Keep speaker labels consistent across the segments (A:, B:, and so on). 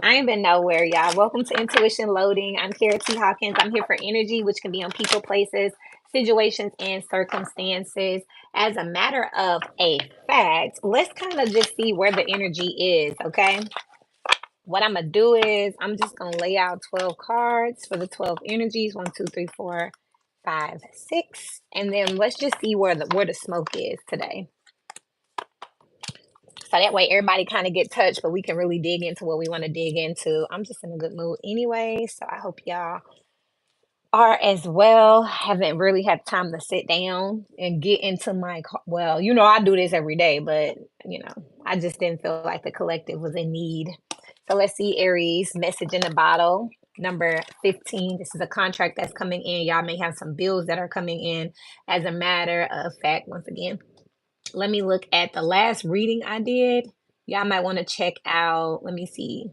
A: I ain't been nowhere, y'all. Welcome to Intuition Loading. I'm Kara T. Hawkins. I'm here for energy, which can be on people, places, situations, and circumstances. As a matter of a fact, let's kind of just see where the energy is, okay? What I'm going to do is I'm just going to lay out 12 cards for the 12 energies. 1, 2, 3, 4, 5, 6. And then let's just see where the smoke is today. So that way everybody kind of get touched, but we can really dig into what we want to dig into. I'm just in a good mood anyway, so I hope y'all are as well. Haven't really had time to sit down and get into well, I do this every day, but I just didn't feel like the collective was in need. So let's see, Aries, message in the bottle. Number 15. This is a contract that's coming in. Y'all may have some bills that are coming in. As a matter of fact, once again, let me look at the last reading I did. Y'all might want to check out, let me see.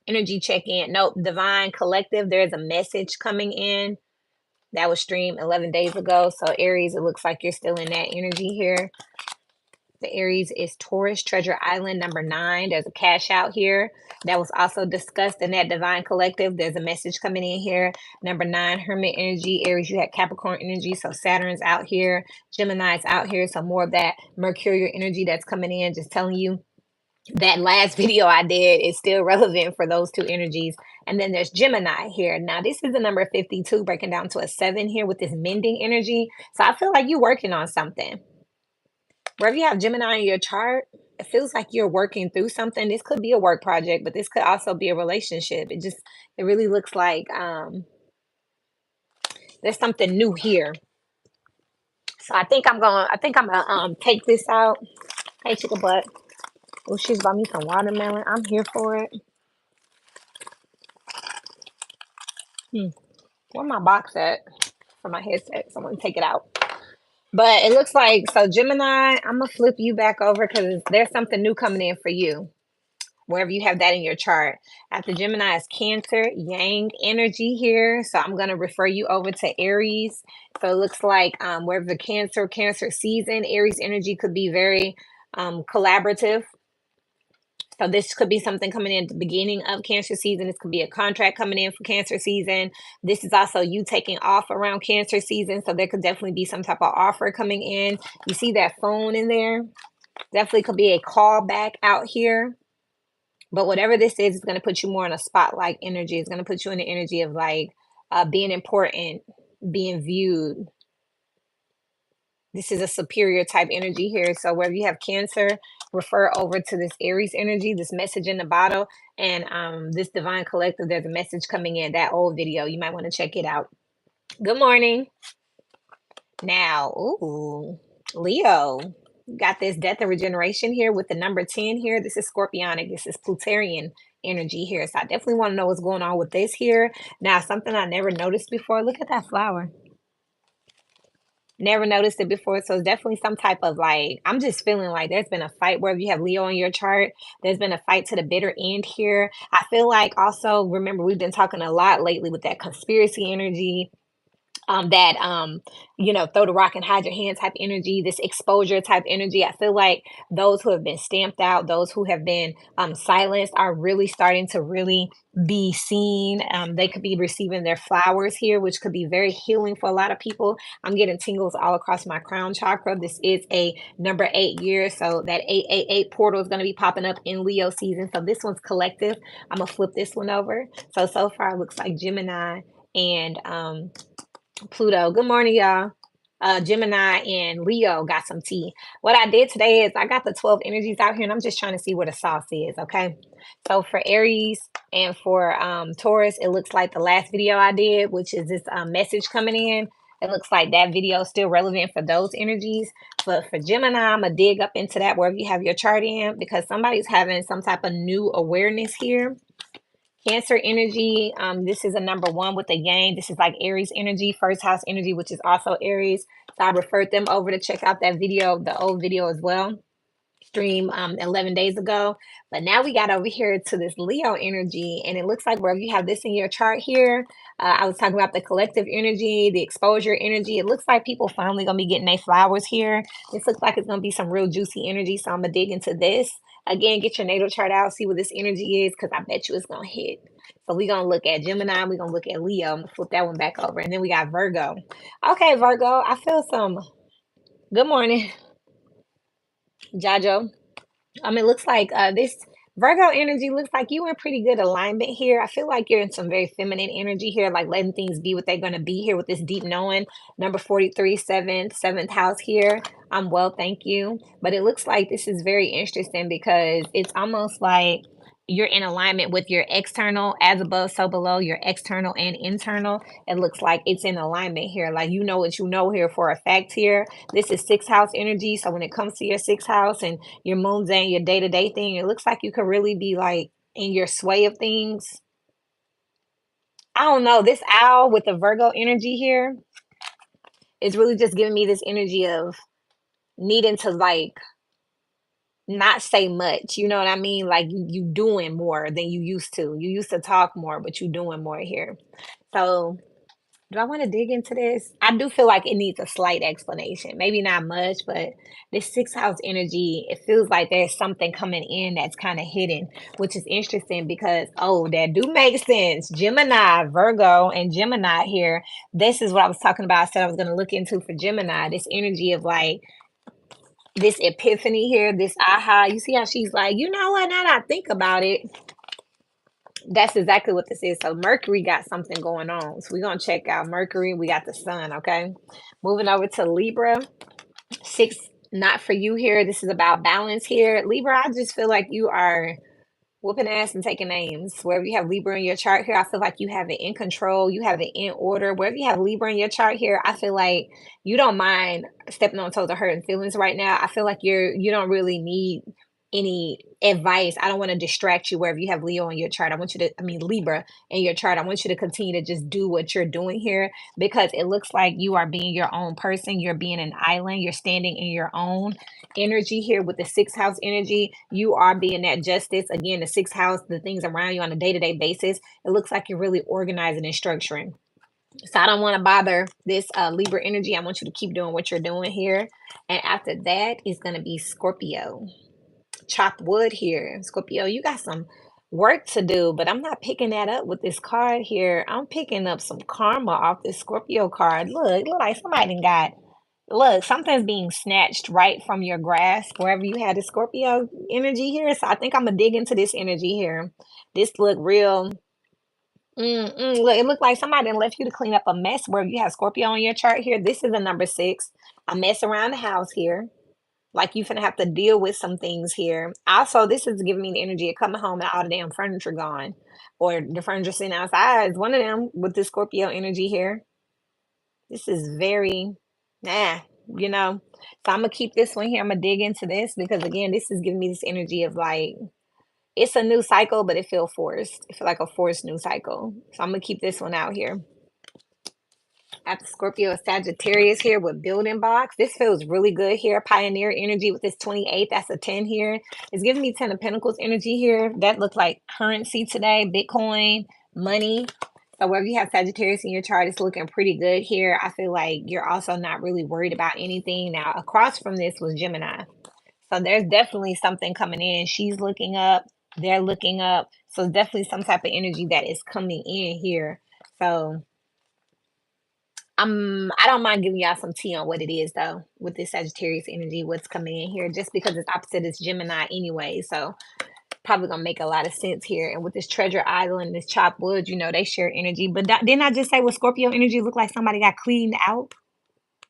A: Energy check-in. Nope, Divine Collective. There's a message coming in. That was streamed 11 days ago. So Aries, it looks like you're still in that energy here. The Aries is Taurus, Treasure Island, number 9. There's a cash out here. That was also discussed in that Divine Collective. There's a message coming in here. Number 9, Hermit energy. Aries, you had Capricorn energy. So Saturn's out here. Gemini's out here. So more of that Mercurial energy that's coming in. Just telling you that last video I did is still relevant for those two energies. And then there's Gemini here. Now, this is the number 52, breaking down to a 7 here with this mending energy. So I feel like you're working on something. Wherever you have Gemini in your chart, it feels like you're working through something. This could be a work project, but this could also be a relationship. It really looks like there's something new here. So I think I'm gonna take this out. Hey, chicken butt. Oh, she's bought me some watermelon. I'm here for it. Where my box at for my headset? So I'm gonna take it out. But it looks like, so Gemini, I'm gonna flip you back over because there's something new coming in for you. Wherever you have that in your chart. After Gemini is Cancer, Yang energy here. So I'm gonna refer you over to Aries. So it looks like wherever the Cancer season, Aries energy could be very collaborative. So this could be something coming in at the beginning of Cancer season. This could be a contract coming in for Cancer season. This is also you taking off around Cancer season. So there could definitely be some type of offer coming in. You see that phone in there? Definitely could be a call back out here. But whatever this is, it's going to put you more in a spotlight energy. It's going to put you in the energy of like being important, being viewed. This is a superior type energy here. So wherever you have Cancer, refer over to this Aries energy, this message in the bottle, and this Divine Collective. There's a message coming in, that old video. You might want to check it out. Good morning. Now, ooh, Leo. Got this death and regeneration here with the number 10 here. This is Scorpionic. This is Plutarian energy here. So I definitely want to know what's going on with this here. Now, something I never noticed before. Look at that flower. Never noticed it before. So it's definitely some type of like, I'm just feeling like there's been a fight wherever you have Leo on your chart. There's been a fight to the bitter end here. I feel like also, remember, we've been talking a lot lately with that conspiracy energy. Throw the rock and hide your hand type energy, this exposure type energy. I feel like those who have been stamped out, those who have been silenced are really starting to really be seen. They could be receiving their flowers here, which could be very healing for a lot of people. I'm getting tingles all across my crown chakra. This is a number 8 year. So that 888 portal is going to be popping up in Leo season. So this one's collective. I'm going to flip this one over. So far it looks like Gemini and Pluto. Good morning, y'all. Gemini and Leo got some tea. What I did today is I got the 12 energies out here and I'm just trying to see where the sauce is, okay? So for Aries and for Taurus, it looks like the last video I did, which is this message coming in. It looks like that video is still relevant for those energies. But for Gemini, I'm going to dig up into that wherever you have your chart in because somebody's having some type of new awareness here. Cancer energy, this is a number 1 with the Yang. This is like Aries energy, first house energy, which is also Aries. So I referred them over to check out that video, the old video as well. Stream 11 days ago. But now we got over here to this Leo energy, and it looks like wherever you have this in your chart here, I was talking about the collective energy, the exposure energy. It looks like people finally gonna be getting their flowers here. This looks like it's gonna be some real juicy energy. So I'm gonna dig into this. Again, get your natal chart out, see what this energy is, because I bet you it's gonna hit. So we're gonna look at Gemini, we're gonna look at Leo. I'm gonna flip that one back over. And then we got Virgo. Okay, Virgo, I feel some good morning, Jajo. It looks like this Virgo energy looks like you in pretty good alignment here. I feel like you're in some very feminine energy here, like letting things be what they're going to be here with this deep knowing. Number 43, seventh house here. I'm well, thank you. But it looks like this is very interesting because it's almost like you're in alignment with your external, as above, so below, your external and internal. It looks like it's in alignment here. Like you know what you know here for a fact here. This is sixth house energy. So when it comes to your sixth house and your moons and your day-to-day thing, it looks like you could really be like in your sway of things. I don't know. This owl with the Virgo energy here is really just giving me this energy of needing to like not say much. You know what I mean? Like you doing more than you used to. You used to talk more, but you doing more here. So do I want to dig into this? I do feel like it needs a slight explanation. Maybe not much, but this sixth house energy, it feels like there's something coming in that's kind of hidden, which is interesting because, oh, that do make sense. Gemini, Virgo, and Gemini here. This is what I was talking about. I said I was going to look into for Gemini, this energy of like, this epiphany here, this aha. You see how she's like, you know what? Now that I think about it, that's exactly what this is. So Mercury got something going on. So we're gonna check out Mercury. We got the sun, okay? Moving over to Libra. Six, not for you here. This is about balance here. Libra, I just feel like you are whooping ass and taking names. Wherever you have Libra in your chart here, I feel like you have it in control. You have it in order. Wherever you have Libra in your chart here, I feel like you don't mind stepping on toes or hurting feelings right now. I feel like you don't really need any advice. I don't want to distract you wherever you have Leo in your chart. Libra in your chart. I want you to continue to just do what you're doing here because it looks like you are being your own person. You're being an island. You're standing in your own energy here with the sixth house energy. You are being that justice. Again, the sixth house, the things around you on a day-to-day basis. It looks like you're really organizing and structuring. So I don't want to bother this Libra energy. I want you to keep doing what you're doing here. And after that is going to be Scorpio. Chop wood here. Scorpio, you got some work to do, but I'm not picking that up with this card here. I'm picking up some karma off this Scorpio card. Look like somebody got look, something's being snatched right from your grasp wherever you had the Scorpio energy here. So I think I'm gonna dig into this energy here. This look real. Look, it looked like somebody done left you to clean up a mess where you have Scorpio on your chart here. This is a number six. A mess around the house here. Like you finna have to deal with some things here. Also, this is giving me the energy of coming home and all the damn furniture gone. Or the furniture sitting outside is one of them with the Scorpio energy here. This is very nah, you know. So I'm gonna keep this one here. I'm gonna dig into this because again, this is giving me this energy of like it's a new cycle, but it feels forced. It feel like a forced new cycle. So I'm gonna keep this one out here. After Scorpio, Sagittarius here with building blocks. This feels really good here. Pioneer energy with this 28. That's a 10 here. It's giving me 10 of Pentacles energy here. That looks like currency today, Bitcoin, money. So wherever you have Sagittarius in your chart, it's looking pretty good here. I feel like you're also not really worried about anything. Now, across from this was Gemini. So there's definitely something coming in. She's looking up. They're looking up. So it's definitely some type of energy that is coming in here. So I don't mind giving y'all some tea on what it is though with this Sagittarius energy, what's coming in here, just because it's opposite is Gemini anyway. So probably gonna make a lot of sense here. And with this treasure island, this chopped wood, you know, they share energy. But didn't I just say with Scorpio energy look like somebody got cleaned out?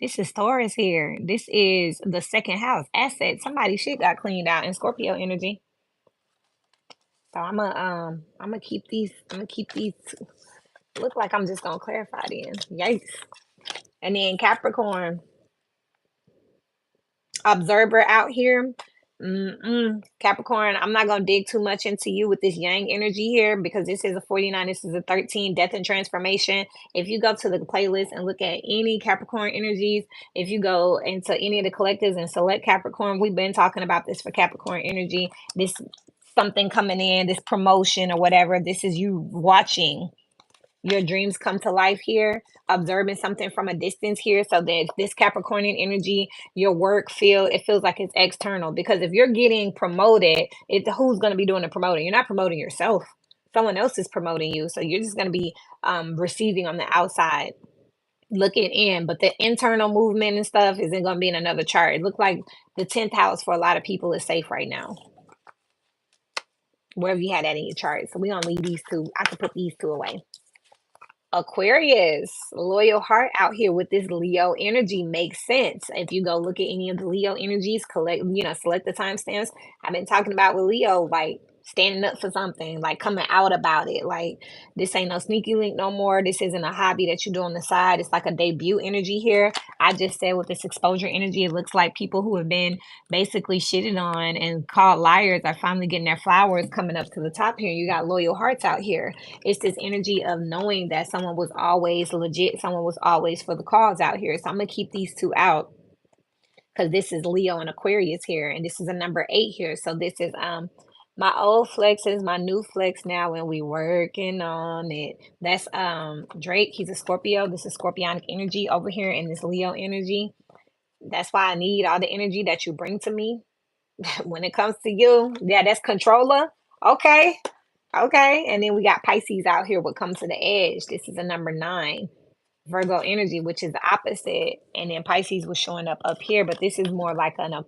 A: This is Taurus here. This is the second house asset. Somebody shit got cleaned out in Scorpio energy. So I'm gonna keep these. I'm gonna keep these. Look like I'm just gonna clarify then. Yikes. And then Capricorn. Observer out here. Capricorn, I'm not going to dig too much into you with this yang energy here because this is a 49, this is a 13, death and transformation. If you go to the playlist and look at any Capricorn energies, if you go into any of the collectives and select Capricorn, we've been talking about this for Capricorn energy, this something coming in, this promotion or whatever. This is you watching your dreams come to life here, observing something from a distance here. So that this Capricornian energy, your work it feels like it's external, because if you're getting promoted, who's going to be doing the promoting? You're not promoting yourself. Someone else is promoting you. So you're just going to be receiving on the outside, looking in, but the internal movement and stuff isn't going to be in another chart. It looks like the 10th house for a lot of people is safe right now, wherever you had that in your chart. So we're going to leave these two. I can put these two away. Aquarius, loyal heart out here with this Leo energy makes sense. If you go look at any of the Leo energies, select the timestamps. I've been talking about with Leo, like standing up for something, like coming out about it. Like, this ain't no sneaky link no more. This isn't a hobby that you do on the side. It's like a debut energy here. I just said with this exposure energy, it looks like people who have been basically shitted on and called liars are finally getting their flowers coming up to the top here. You got loyal hearts out here. It's this energy of knowing that someone was always legit, someone was always for the cause out here. So I'm gonna keep these two out because this is Leo and Aquarius here, and this is a number 8 here. So this is my old flex is my new flex now, and we working on it. That's Drake. He's a Scorpio. This is Scorpionic energy over here in this Leo energy. That's why I need all the energy that you bring to me when it comes to you. Yeah, that's controller. Okay. Okay. And then we got Pisces out here what comes to the edge. This is a number 9. Virgo energy, which is the opposite. And then Pisces was showing up here, but this is more like an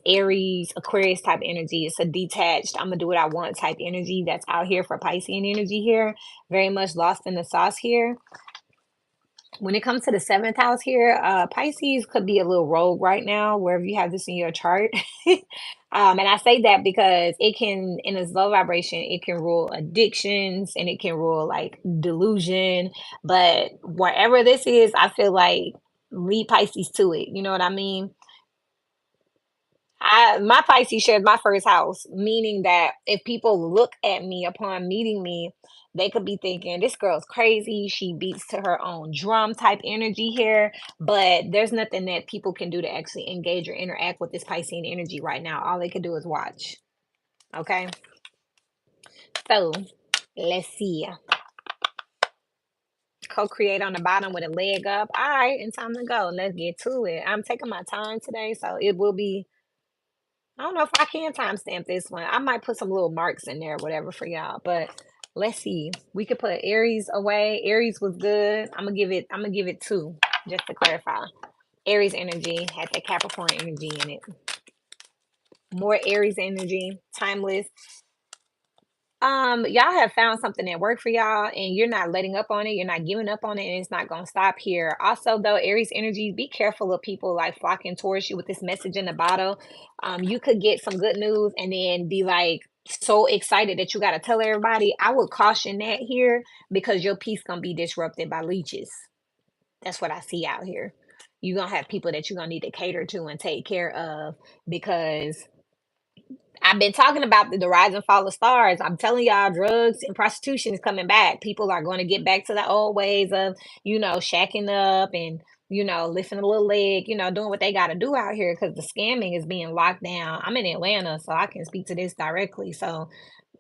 A: Aries, Aquarius type energy. It's a detached, I'm gonna do what I want type energy that's out here for Piscean energy here. Very much lost in the sauce here. When it comes to the 7th house here, Pisces could be a little rogue right now, wherever you have this in your chart. And I say that because it can, in its low vibration, it can rule addictions and it can rule like delusion. But wherever this is, I feel like lead Pisces to it. You know what I mean? My Pisces shares my first house, meaning that if people look at me upon meeting me, they could be thinking this girl's crazy. She beats to her own drum type energy here, but there's nothing that people can do to actually engage or interact with this Piscean energy right now. All they can do is watch. Okay, so let's see. Co-create on the bottom with a leg up. All right, and time to go. Let's get to it. I'm taking my time today, so it will be. I don't know if I can timestamp this one. I might put some little marks in there, whatever, for y'all. But let's see. We could put Aries away. Aries was good. I'm gonna give it 2, just to clarify. Aries energy had the Capricorn energy in it. More Aries energy, timeless. Y'all have found something that worked for y'all, and you're not letting up on it, you're not giving up on it, and it's not gonna stop here. Also, though, Aries energy, be careful of people like flocking towards you with this message in the bottle. You could get some good news and then be like so excited that you got to tell everybody. I would caution that here, because your peace gonna be disrupted by leeches. That's what I see out here. You're gonna have people that you're gonna need to cater to and take care of, because I've been talking about the rise and fall of stars. I'm telling y'all, drugs and prostitution is coming back. People are going to get back to the old ways of, shacking up and, lifting a little leg, doing what they got to do out here, because the scamming is being locked down. I'm in Atlanta, so I can speak to this directly. So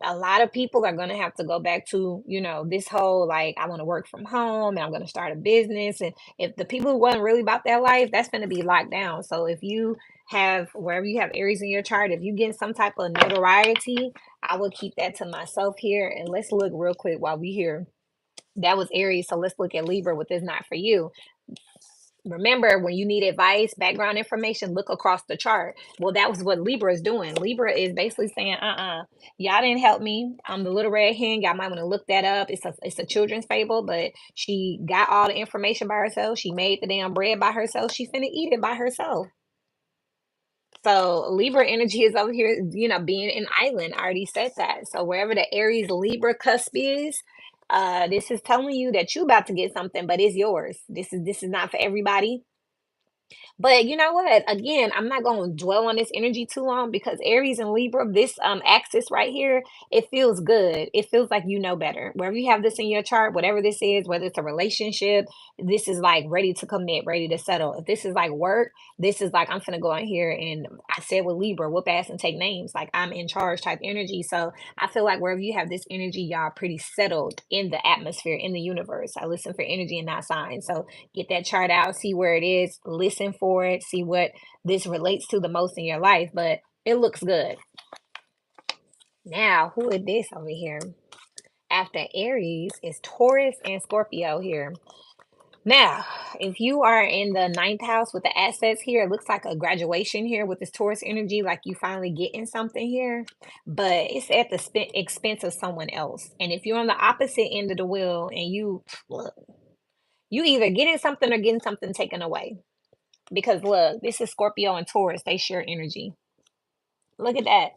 A: a lot of people are going to have to go back to, this whole like, I want to work from home and I'm going to start a business. And if the people who wasn't really about their life, that's going to be locked down. So if you have, wherever you have Aries in your chart, if you get some type of notoriety, I will keep that to myself here. And let's look real quick while we here. That was Aries. So let's look at Libra with this not for you. Remember, when you need advice, background information, look across the chart. Well, that was what Libra is doing. Libra is basically saying, y'all didn't help me. I'm the little red hen. Y'all might want to look that up. It's a children's fable, but she got all the information by herself. She made the damn bread by herself. She finna eat it by herself. So Libra energy is over here, being an island. I already said that. So wherever the Aries Libra cusp is, this is telling you that you about to get something, but it's yours. This is not for everybody. But you know what? Again, I'm not going to dwell on this energy too long because Aries and Libra, this axis right here, it feels good. It feels like you know better. Wherever you have this in your chart, whatever this is, whether it's a relationship, this is like ready to commit, ready to settle. If this is like work, this is like I'm gonna go in here and I said with Libra, whoop ass and take names. Like I'm in charge type energy. So I feel like wherever you have this energy, y'all pretty settled in the atmosphere, in the universe. I listen for energy and not signs. So get that chart out, see where it is, listen for it, see what this relates to the most in your life. But it looks good. Now, who is this over here? After Aries is Taurus and Scorpio here. Now, if you are in the ninth house with the assets here, it looks like a graduation here with this Taurus energy, like you finally getting something here, but it's at the expense of someone else. And if you're on the opposite end of the wheel and look, you either getting something or getting something taken away. Because look, this is Scorpio and Taurus. They share energy. Look at that.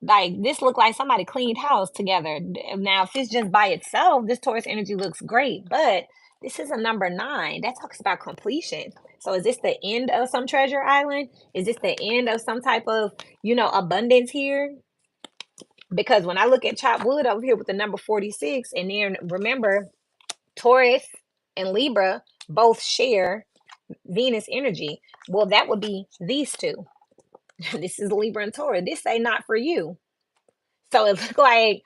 A: Like this look like somebody cleaned house together. Now, if it's just by itself, this Taurus energy looks great. But this is a number 9. That talks about completion. So is this the end of some treasure island? Is this the end of some type of, abundance here? Because when I look at chop wood over here with the number 46, and then remember, Taurus and Libra both share Venus energy. Well, that would be these two. This is Libra and Taurus. This ain't not for you. So it looked like,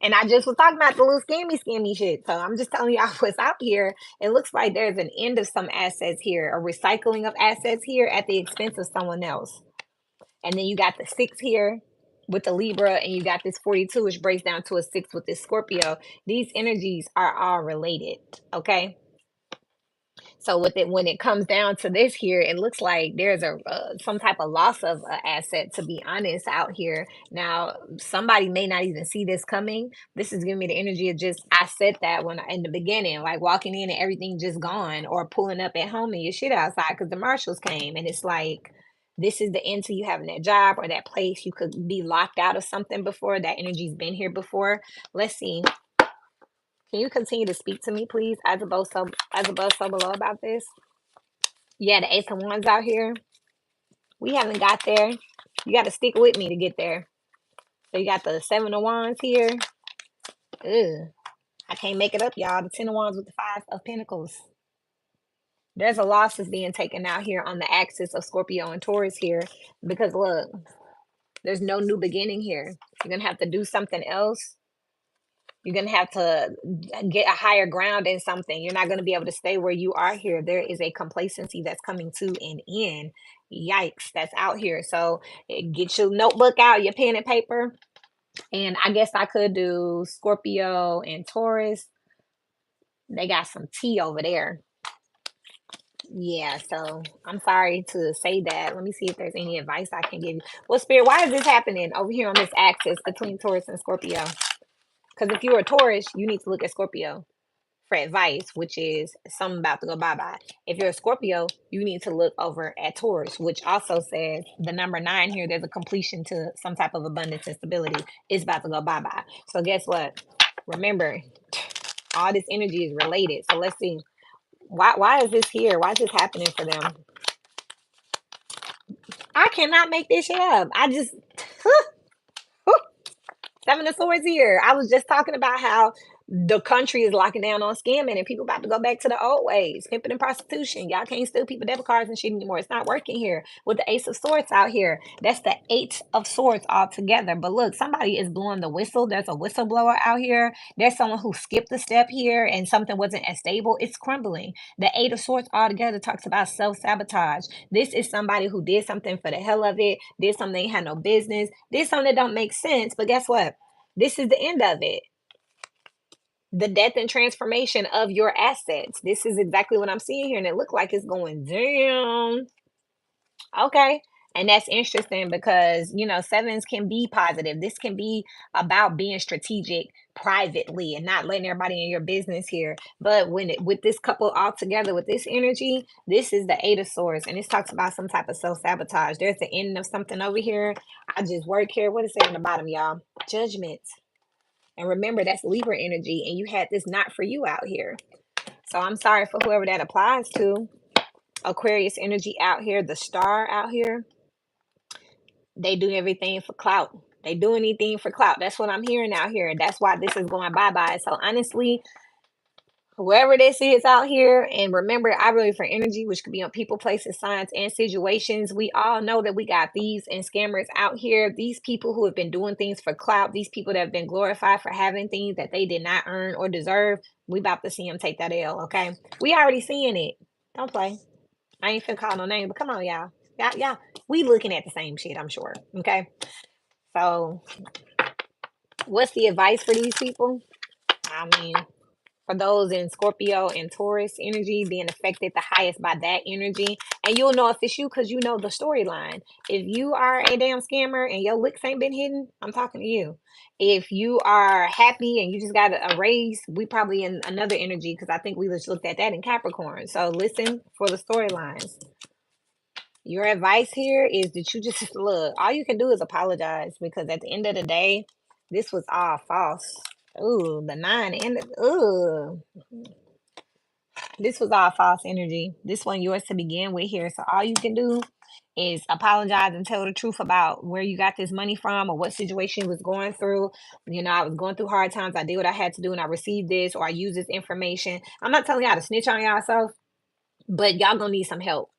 A: and I just was talking about the little scammy shit. So I'm just telling y'all what's out here. It looks like there's an end of some assets here, a recycling of assets here at the expense of someone else. And then you got the 6 here with the Libra, and you got this 42, which breaks down to a 6 with this Scorpio. These energies are all related. Okay. So with it, when it comes down to this here, it looks like there's a some type of loss of asset. To be honest, out here now, somebody may not even see this coming. This is giving me the energy of just I said that when in the beginning, like walking in and everything just gone, or pulling up at home and your shit outside because the marshals came, and it's like this is the end to you having that job or that place. You could be locked out of something before. That energy's been here before. Let's see. Can you continue to speak to me, please, as above, so below about this? Yeah, the Ace of Wands out here. We haven't got there. You got to stick with me to get there. So you got the 7 of Wands here. Ugh, I can't make it up, y'all. The 10 of Wands with the 5 of Pentacles. There's a loss that's being taken out here on the axis of Scorpio and Taurus here. Because look, there's no new beginning here. You're going to have to do something else. You're going to have to get a higher ground in something. You're not going to be able to stay where you are here. There is a complacency that's coming to an end. Yikes, that's out here. So get your notebook out, your pen and paper. And I guess I could do Scorpio and Taurus. They got some tea over there. Yeah, so I'm sorry to say that. Let me see if there's any advice I can give you. Well, Spirit, why is this happening over here on this axis between Taurus and Scorpio? Because if you're a Taurus, you need to look at Scorpio for advice, which is something about to go bye-bye. If you're a Scorpio, you need to look over at Taurus, which also says the number 9 here, there's a completion to some type of abundance and stability. It's about to go bye-bye. So guess what? Remember, all this energy is related. So let's see. Why is this here? Why is this happening for them? I cannot make this shit up. I just 7 of Swords here. I was just talking about how the country is locking down on scamming and people about to go back to the old ways, pimping and prostitution. Y'all can't steal people debit cards and shit anymore. It's not working here with the Ace of Swords out here. That's the 8 of Swords all together. But look, somebody is blowing the whistle. There's a whistleblower out here. There's someone who skipped a step here and something wasn't as stable. It's crumbling. The 8 of Swords all together talks about self-sabotage. This is somebody who did something for the hell of it, did something they had no business, did something that don't make sense. But guess what? This is the end of it. The death and transformation of your assets. This is exactly what I'm seeing here, and it looked like it's going down. Okay. And that's interesting because, sevens can be positive. This can be about being strategic privately and not letting everybody in your business here. But with this couple all together with this energy, this is the 8 of Swords, and this talks about some type of self-sabotage. There's the end of something over here. I just work here. What is it on the bottom, y'all? Judgment. And remember, that's Libra energy, and you had this not for you out here. So I'm sorry for whoever that applies to. Aquarius energy out here, the star out here, they do everything for clout. They do anything for clout. That's what I'm hearing out here. And that's why this is going bye-bye. So honestly, whoever this is out here, and remember, I really for energy, which could be on people, places, signs, and situations. We all know that we got thieves and scammers out here. These people who have been doing things for clout, these people that have been glorified for having things that they did not earn or deserve. We about to see them take that L. Okay, we already seeing it. Don't play. I ain't finna call no name, but come on, y'all. Y'all, we looking at the same shit, I'm sure. Okay. So, what's the advice for these people? I mean, for those in Scorpio and Taurus energy being affected the highest by that energy. And you'll know if it's you because you know the storyline. If you are a damn scammer and your licks ain't been hidden, I'm talking to you. If you are happy and you just got a raise, we probably in another energy because I think we just looked at that in Capricorn. So listen for the storylines. Your advice here is that you just look, all you can do is apologize because at the end of the day, this was all false. Ooh, the nine and ooh, this was all false energy. This one yours to begin with here. So all you can do is apologize and tell the truth about where you got this money from or what situation you was going through. You know, I was going through hard times. I did what I had to do and I received this or I used this information. I'm not telling y'all to snitch on yourself, but y'all gonna need some help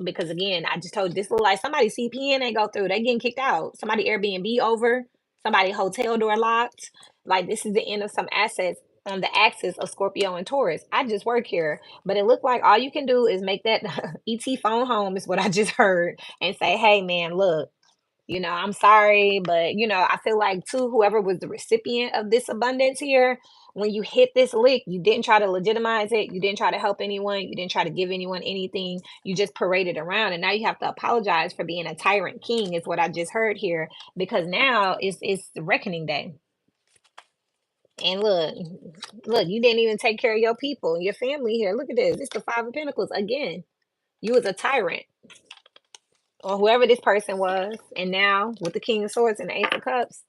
A: because again, I just told you this look like somebody CPN ain't go through. They getting kicked out. Somebody Airbnb over. Somebody hotel door locked. Like this is the end of some assets on the axis of Scorpio and Taurus. I just work here, but it looked like all you can do is make that ET phone home is what I just heard and say, hey man, look, I'm sorry, but I feel like too, whoever was the recipient of this abundance here, when you hit this lick, you didn't try to legitimize it, you didn't try to help anyone, you didn't try to give anyone anything, you just paraded around, and now you have to apologize for being a tyrant king, is what I just heard here, because now it's the reckoning day. And look, you didn't even take care of your people, your family here. Look at this. It's the Five of Pentacles again. You was a tyrant or whoever this person was, and now with the King of Swords and the Ace of Cups,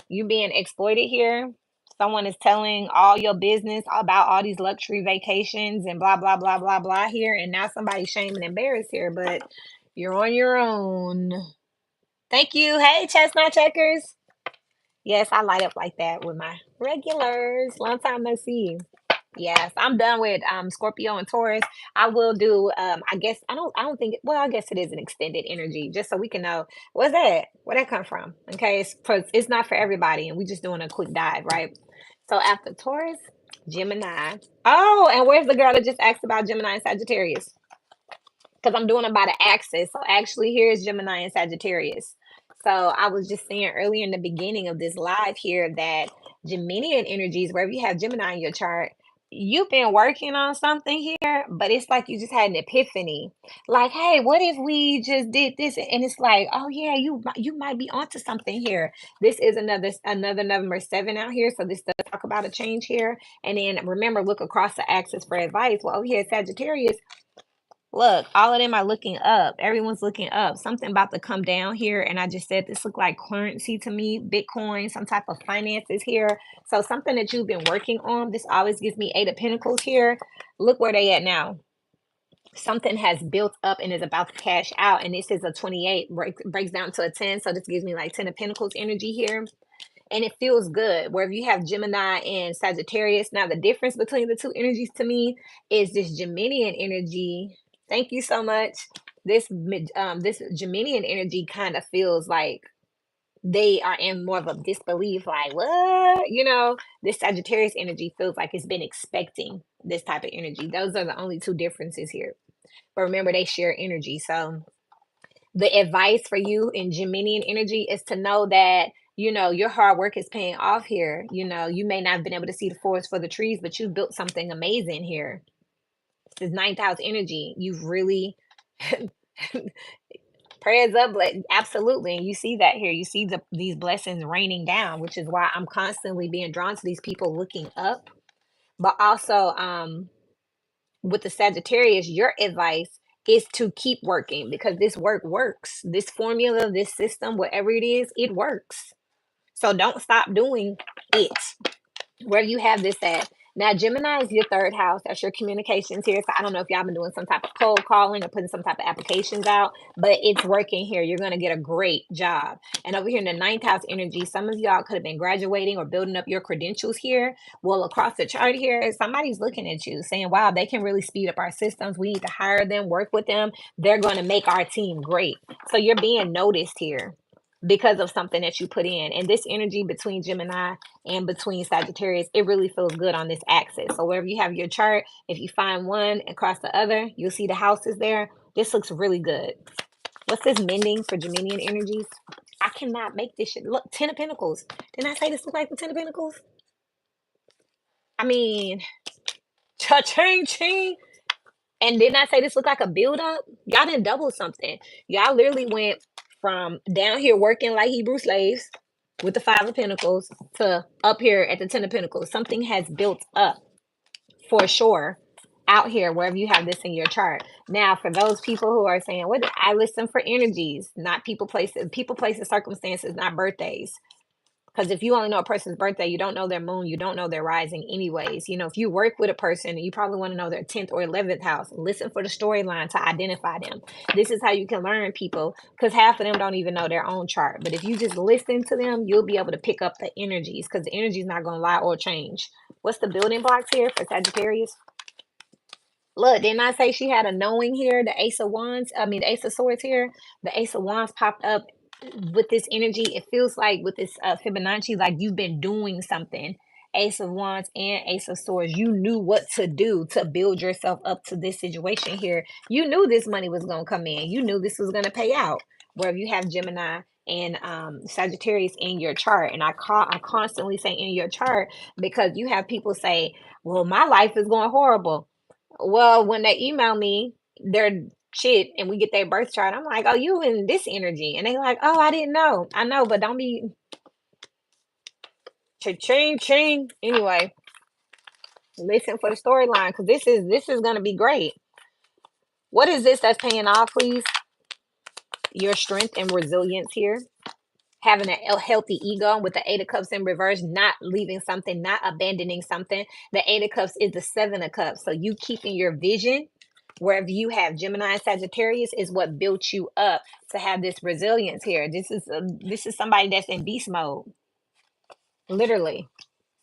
A: you being exploited here. Someone is telling all your business about all these luxury vacations and blah blah blah blah blah here, and now somebody's shamed and embarrassed here, but you're on your own. Thank you. Hey, chestnut checkers. Yes, I light up like that with my regulars. Long time no see. Yes, I'm done with Scorpio and Taurus. I will do I guess I don't think well, I guess it is an extended energy, just so we can know what's that? Where that come from? Okay, it's not for everybody, and we just doing a quick dive, right? So after Taurus, Gemini. Oh, and where's the girl that just asked about Gemini and Sagittarius? Because I'm doing about an axis. So actually, here's Gemini and Sagittarius. So I was just saying earlier in the beginning of this live here that Geminian energies, wherever you have Gemini in your chart, you've been working on something here, but it's like you just had an epiphany. Like, hey, what if we just did this? And it's like, oh yeah, you might be onto something here. This is another number 7 out here. So this does talk about a change here. And then remember, look across the axis for advice. Well, over here, Sagittarius. Look, all of them are looking up. Everyone's looking up. Something about to come down here. And I just said this looked like currency to me, Bitcoin, some type of finances here. So something that you've been working on. This always gives me 8 of Pentacles here. Look where they at now. Something has built up and is about to cash out. And this is a 28, breaks down to a 10. So this gives me like 10 of Pentacles energy here. And it feels good. Wherever you have Gemini and Sagittarius. Now, the difference between the two energies to me is this Geminian energy. Thank you so much. This Geminian energy kind of feels like they are in more of a disbelief, like what? This Sagittarius energy feels like it's been expecting this type of energy. Those are the only two differences here. But remember, they share energy. So the advice for you in Geminian energy is to know that your hard work is paying off here. You may not have been able to see the forest for the trees, but you built something amazing here. This is ninth house energy. You've really prayers up, but absolutely, and you see that here. You see these blessings raining down, which is why I'm constantly being drawn to these people looking up. But also, with the Sagittarius, your advice is to keep working because this work works. This formula, this system, whatever it is, it works. So don't stop doing it. Where you have this at, Now, Gemini is your third house. That's your communications here. So I don't know if y'all been doing some type of cold calling or putting some type of applications out, but it's working here. You're going to get a great job. And over here in the ninth house energy, some of y'all could have been graduating or building up your credentials here. Well, across the chart here, somebody's looking at you saying, wow, they can really speed up our systems. We need to hire them, work with them. They're going to make our team great. So you're being noticed here because of something that you put in. And this energy between Gemini and between Sagittarius, it really feels good on this axis. So wherever you have your chart, if you find one across the other, you'll see the houses there. This looks really good. What's this mending for Geminian energies? I cannot make this shit. Look, Ten of Pentacles. Didn't I say this look like the Ten of Pentacles? I mean, cha-ching, ching. And didn't I say this look like a build up? Y'all didn't double something. Y'all literally went from down here working like Hebrew slaves with the Five of Pentacles to up here at the Ten of Pentacles. Something has built up for sure out here wherever you have this in your chart. Now, for those people who are saying, "What I listen for energies, not people, places, circumstances, not birthdays." Because if you only know a person's birthday, you don't know their moon, you don't know their rising, anyways. You know, if you work with a person, you probably want to know their 10th or 11th house. Listen for the storyline to identify them. This is how you can learn people, because half of them don't even know their own chart. But if you just listen to them, you'll be able to pick up the energies, because the energy is not going to lie or change. What's the building blocks here for Sagittarius? Look, didn't I say she had a knowing here? The Ace of Wands, I mean, the Ace of Swords here. The Ace of Wands popped up with this energy. It feels like with this Fibonacci, like you've been doing something. Ace of Wands and Ace of Swords. You knew what to do to build yourself up to this situation here. You knew this money was going to come in. You knew this was going to pay out. Wherever you have Gemini and Sagittarius in your chart. And I constantly say in your chart because you have people say, well, my life is going horrible. Well, when they email me their shit and we get their birth chart, I'm like, oh, you in this energy. And they like, oh, I didn't know. I know, but don't be ching ching. Anyway, listen for the storyline because this is gonna be great. What is this that's paying off, please? Your strength and resilience here. Having a healthy ego with the Eight of Cups in reverse, not leaving something, not abandoning something. The Eight of Cups is the Seven of Cups. So you keeping your vision wherever you have Gemini and Sagittarius is what built you up to have this resilience here. This is somebody that's in beast mode, literally.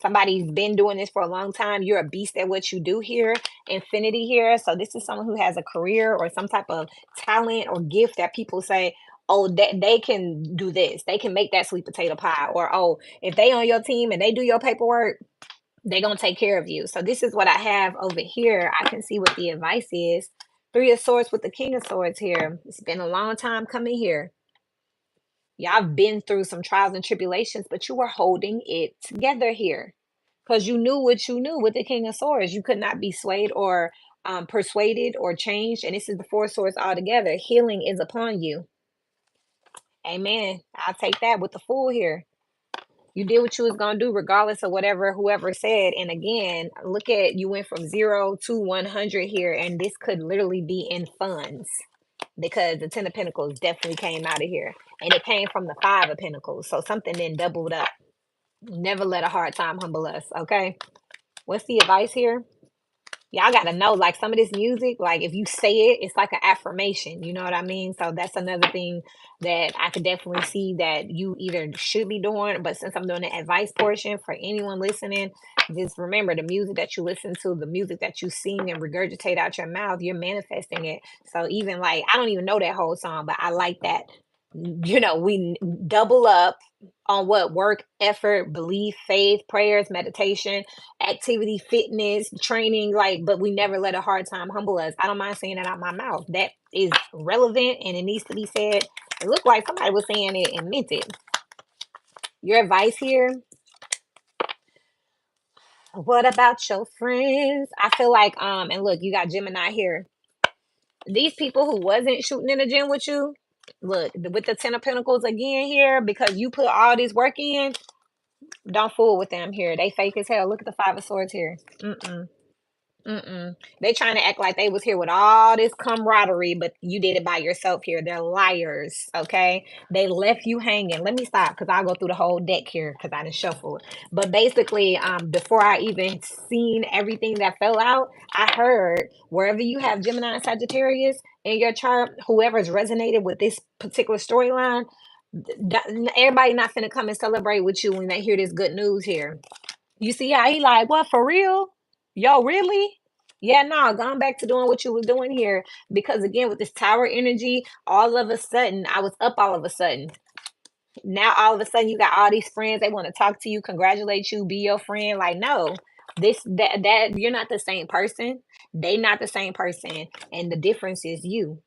A: Somebody's been doing this for a long time. You're a beast at what you do here. Infinity here. So this is someone who has a career or some type of talent or gift that people say, oh, that they can do this. They can make that sweet potato pie. Or, oh, if they on your team and they do your paperwork, they're going to take care of you. So this is what I have over here. I can see what the advice is. Three of Swords with the King of Swords here. It's been a long time coming here. Y'all been through some trials and tribulations, but you were holding it together here because you knew what you knew with the King of Swords. You could not be swayed or persuaded or changed. And this is the Four of Swords all together. Healing is upon you. Amen. I'll take that with the Fool here. You did what you was gonna do, regardless of whatever whoever said. And again, look at you went from 0 to 100 here, and this could literally be in funds because the Ten of Pentacles definitely came out of here, and it came from the Five of Pentacles. So something then doubled up. Never let a hard time humble us. Okay, what's the advice here? Y'all got to know, like, some of this music, like, if you say it, it's like an affirmation. You know what I mean? So that's another thing that I could definitely see that you either should be doing. But since I'm doing the advice portion for anyone listening, just remember the music that you listen to, the music that you sing and regurgitate out your mouth, you're manifesting it. So even like, I don't even know that whole song, but I like that. We double up on what work, effort, belief, faith, prayers, meditation, activity, fitness, training, like, but we never let a hard time humble us. I don't mind saying that out my mouth. That is relevant and it needs to be said. It looked like somebody was saying it and meant it. Your advice here. What about your friends? I feel like, and look, you got Gemini here. These people who wasn't shooting in the gym with you, look, with the Ten of Pentacles again here, because you put all this work in, don't fool with them here. They fake as hell. Look at the Five of Swords here. Mm-mm. Mm-mm. They trying to act like they was here with all this camaraderie, but you did it by yourself here. They're liars, okay? They left you hanging. Let me stop because I'll go through the whole deck here because I didn't shuffle. But basically, before I even seen everything that fell out, I heard wherever you have Gemini and Sagittarius in your chart, whoever's resonated with this particular storyline, everybody not finna come and celebrate with you when they hear this good news here. You see how he like, what, for real? Yo, really? Yeah, no, going back to doing what you was doing here. Because again, with this tower energy, all of a sudden, I was up all of a sudden. Now all of a sudden you got all these friends, they want to talk to you, congratulate you, be your friend. Like, no, that you're not the same person. They not the same person. And the difference is you.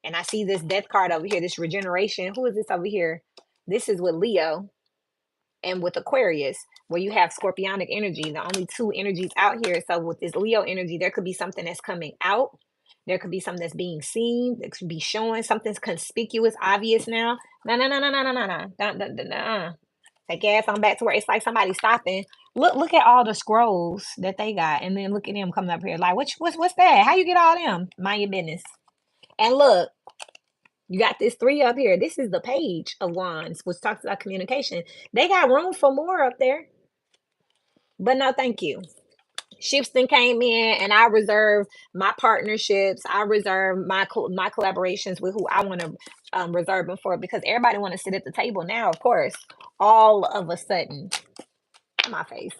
A: And I see this death card over here, this regeneration. Who is this over here? This is with Leo and with Aquarius, where you have scorpionic energy, the only two energies out here. So with this Leo energy, there could be something that's coming out. There could be something that's being seen. That could be showing something's conspicuous, obvious now. No, no, no, no, no, no, no, no. Take your ass on back to where it's like somebody stopping. Look at all the scrolls that they got, and then look at them coming up here. Like, what's that? How you get all them? Mind your business. And look, you got this three up here. This is the page of wands, which talks about communication. They got room for more up there. But no, thank you. Shifting came in, and I reserve my partnerships. I reserve my collaborations with who I want to reserve them for, because everybody want to sit at the table now. Of course, all of a sudden, my face.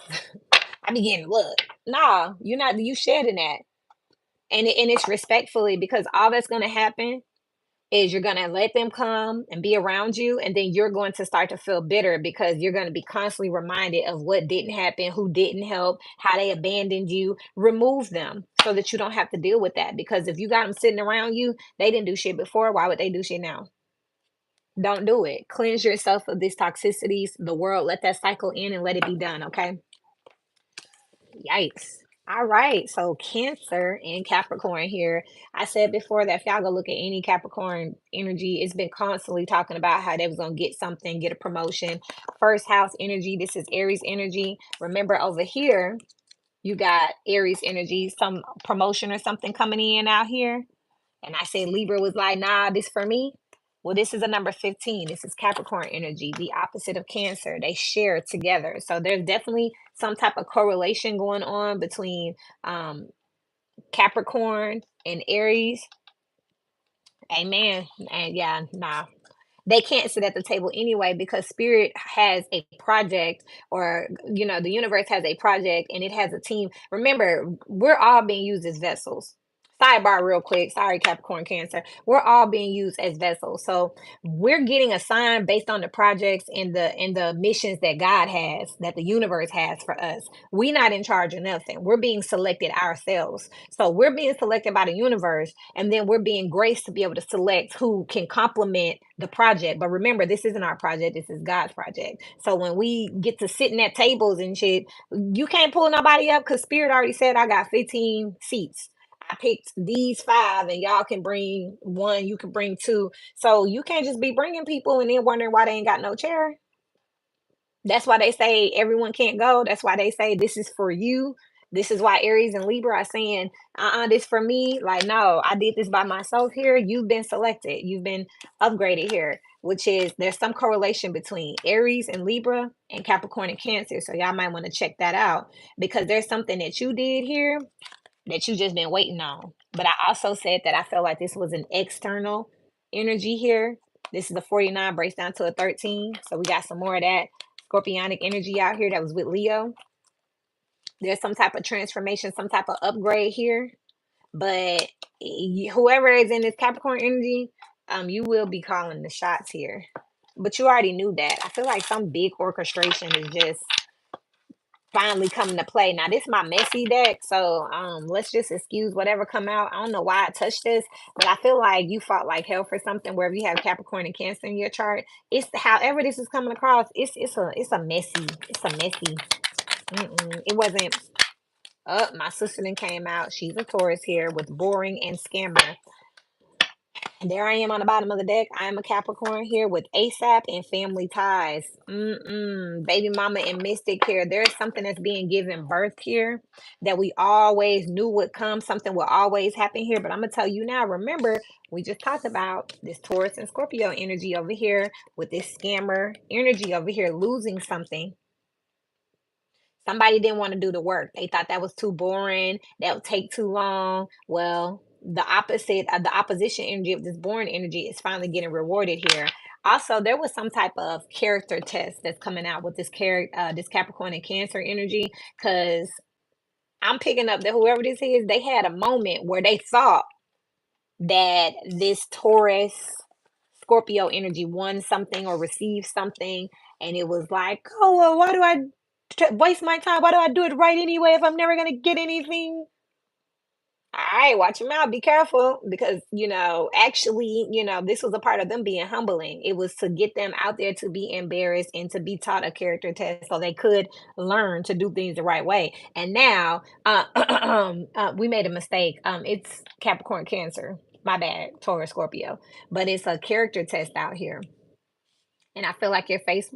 A: I be getting look. Nah, you're not. You shedding that, and it's respectfully, because all that's gonna happen is you're going to let them come and be around you, and then you're going to start to feel bitter because you're going to be constantly reminded of what didn't happen, who didn't help, how they abandoned you. Remove them so that you don't have to deal with that, because if you got them sitting around you, they didn't do shit before, why would they do shit now? Don't do it. Cleanse yourself of these toxicities, the world. Let that cycle in and let it be done, okay? Yikes. All right. So Cancer and Capricorn here. I said before that if y'all go look at any Capricorn energy, it's been constantly talking about how they was gonna get something, get a promotion. First house energy. This is Aries energy. Remember over here, you got Aries energy, some promotion or something coming in out here. And I said Libra was like, nah, this for me. Well, this is a number 15. This is Capricorn energy, the opposite of Cancer. They share together. So there's definitely some type of correlation going on between um, Capricorn and Aries. Amen. And yeah, nah, they can't sit at the table anyway, because spirit has a project, or the universe has a project and it has a team. Remember, we're all being used as vessels. Sidebar real quick, sorry, Capricorn, Cancer, we're all being used as vessels. So we're getting assigned based on the projects and the missions that God has, that the universe has for us. We're not in charge of nothing. We're being selected ourselves. So we're being selected by the universe, and then we're being graced to be able to select who can complement the project. But remember, this isn't our project, this is God's project. So when we get to sitting at tables and shit, you can't pull nobody up, because spirit already said I got 15 seats. I picked these five, and y'all can bring one, you can bring two. So you can't just be bringing people and then wondering why they ain't got no chair. That's why they say everyone can't go. That's why they say this is for you. This is why Aries and Libra are saying, this for me. Like, no, I did this by myself here. You've been selected. You've been upgraded here, which is there's some correlation between Aries and Libra and Capricorn and Cancer. So y'all might want to check that out, because there's something that you did here that you just been waiting on. But I also said that I felt like this was an external energy here. This is a 49, breaks down to a 13. So we got some more of that scorpionic energy out here that was with Leo. There's some type of transformation, some type of upgrade here. But whoever is in this Capricorn energy, you will be calling the shots here. But you already knew that. I feel like some big orchestration is just finally coming to play. Now this is my messy deck, so let's just excuse whatever come out. I don't know why I touched this, but I feel like you fought like hell for something. Wherever you have Capricorn and Cancer in your chart, it's however this is coming across. It's a messy. It's a messy. It wasn't. My sister then came out. She's a Taurus here with boring and scammer. There I am on the bottom of the deck. I am a Capricorn here with ASAP and family ties. Baby mama and mystic here. There's something that's being given birth here that we always knew would come. Something will always happen here. But I'm going to tell you now, remember, we just talked about this Taurus and Scorpio energy over here with this scammer energy over here losing something. Somebody didn't want to do the work. They thought that was too boring. That would take too long. Well, the opposite of the opposition energy of this born energy is finally getting rewarded here. Also, there was some type of character test that's coming out with this Capricorn and Cancer energy, because I'm picking up that whoever this is, they had a moment where they thought that this Taurus Scorpio energy won something or received something, and it was like, oh, well, why do I waste my time? Why do I do it right anyway if I'm never going to get anything? All right, watch your mouth. Be careful, because, actually, this was a part of them being humbling. It was to get them out there to be embarrassed and to be taught a character test so they could learn to do things the right way. And now, we made a mistake. It's Capricorn Cancer. My bad, Taurus Scorpio. But it's a character test out here. And I feel like your faith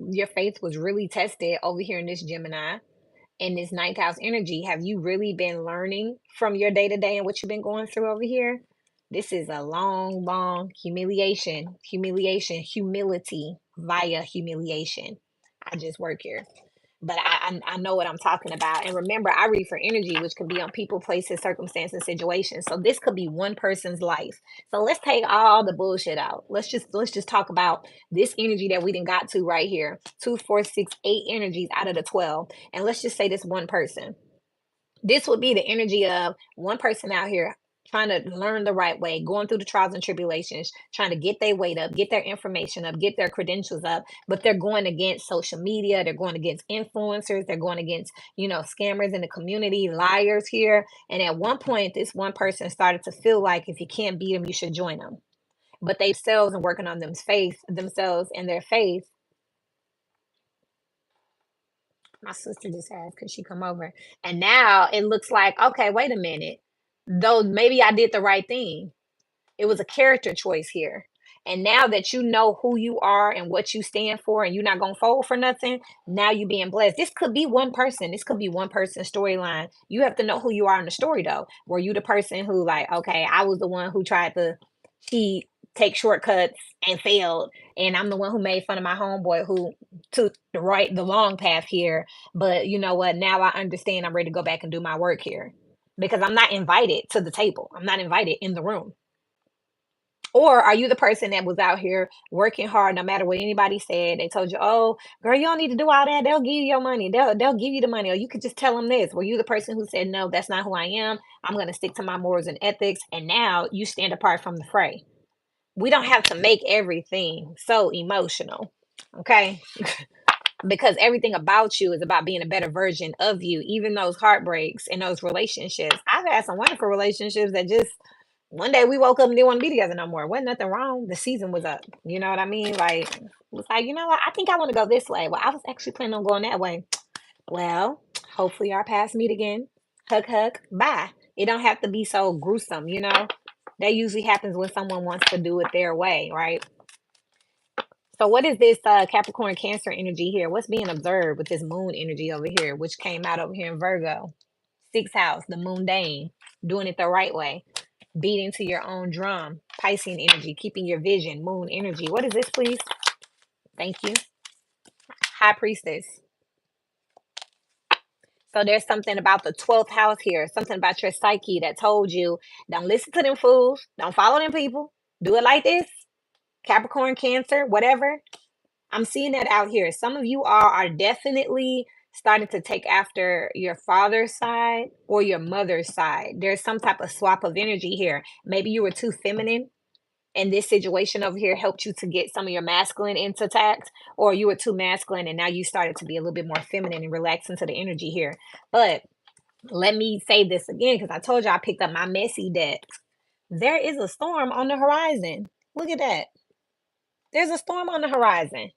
A: was really tested over here in this Gemini, in this ninth house energy. Have you really been learning from your day to day and what you've been going through over here? This is a long, long humility via humiliation. I just work here, but I know what I'm talking about. And remember, I read for energy, which could be on people, places, circumstances, situations. So this could be one person's life. So let's take all the bullshit out. Let's just talk about this energy that we didn't got to right here. 2, 4, 6, 8 energies out of the 12. And let's just say this one person. This would be the energy of one person out here trying to learn the right way, going through the trials and tribulations, trying to get their weight up, get their information up, get their credentials up, but they're going against social media, they're going against influencers, they're going against, scammers in the community, liars here. And at one point, this one person started to feel like if you can't beat them, you should join them. But they themselves and working on themselves and their faith. My sister just asked, could she come over? And now it looks like, okay, wait a minute. Though maybe I did the right thing. It was a character choice here. And now that you know who you are and what you stand for, and you're not gonna fold for nothing, now you're being blessed. This could be one person. This could be one person's storyline. You have to know who you are in the story, though. Were you the person who, like, okay, I was the one who tried to cheat, take shortcuts, and failed, and I'm the one who made fun of my homeboy who took the long path here. But you know what? Now I understand. I'm ready to go back and do my work here, because I'm not invited to the table. I'm not invited in the room. Or are you the person that was out here working hard no matter what anybody said? They told you, oh, girl, you don't need to do all that. They'll give you your money. They'll give you the money. Or you could just tell them this. Were you the person who said, no, that's not who I am. I'm going to stick to my morals and ethics. And now you stand apart from the fray. We don't have to make everything so emotional. Okay. Because everything about you is about being a better version of you, even those heartbreaks and those relationships. I've had some wonderful relationships that just one day we woke up and didn't want to be together no more. Wasn't nothing wrong. The season was up. You know what I mean? Like, it was like, you know what? I think I want to go this way. Well, I was actually planning on going that way. Well, hopefully our paths meet again. Hug, hug, bye. It don't have to be so gruesome. That usually happens when someone wants to do it their way, right? So what is this Capricorn Cancer energy here? What's being observed with this moon energy over here, which came out over here in Virgo? Sixth house, the mundane, doing it the right way, beating to your own drum, Piscean energy, keeping your vision, moon energy. What is this, please? Thank you. High priestess. So there's something about the 12th house here, something about your psyche that told you, don't listen to them fools, don't follow them people, do it like this. Capricorn, Cancer, whatever. I'm seeing that out here. Some of you are definitely starting to take after your father's side or your mother's side. There's some type of swap of energy here. Maybe you were too feminine, and this situation over here helped you to get some of your masculine intact, or you were too masculine and now you started to be a little bit more feminine and relax into the energy here. But let me say this again, because I told you I picked up my messy deck. There is a storm on the horizon. Look at that. There's a storm on the horizon.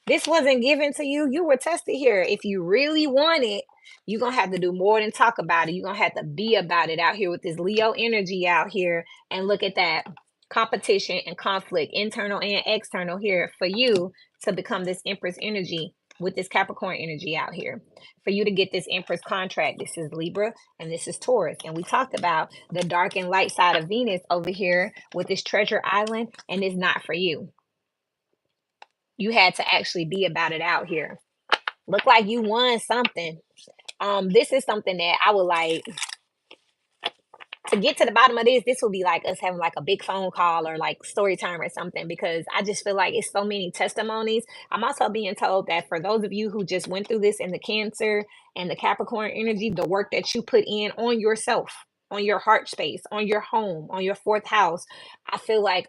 A: This wasn't given to you. You were tested here. If you really want it, you're going to have to do more than talk about it. You're going to have to be about it out here with this Leo energy out here. And look at that. competition and conflict, internal and external here for you to become this Empress energy with this Capricorn energy out here. For you to get this Empress contract, this is Libra and this is Taurus. And we talked about the dark and light side of Venus over here with this treasure island, and it's not for you. You had to actually be about it out here. Look like you won something. This is something that I would like to get to the bottom of this. This will be like us having like a big phone call or like story time or something, because I just feel like it's so many testimonies. I'm also being told that for those of you who just went through this in the Cancer and the Capricorn energy, the work that you put in on yourself, on your heart space, on your home, on your fourth house, I feel like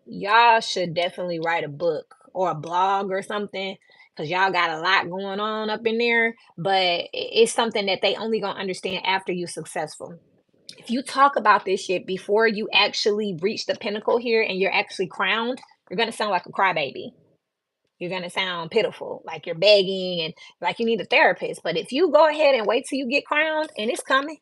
A: y'all should definitely write a book or a blog or something, because y'all got a lot going on up in there. But it's something that they only gonna understand after you successful. If you talk about this shit before you actually reach the pinnacle here and you're actually crowned, you're gonna sound like a crybaby. You're gonna sound pitiful, like you're begging and like you need a therapist. But if you go ahead and wait till you get crowned, and it's coming.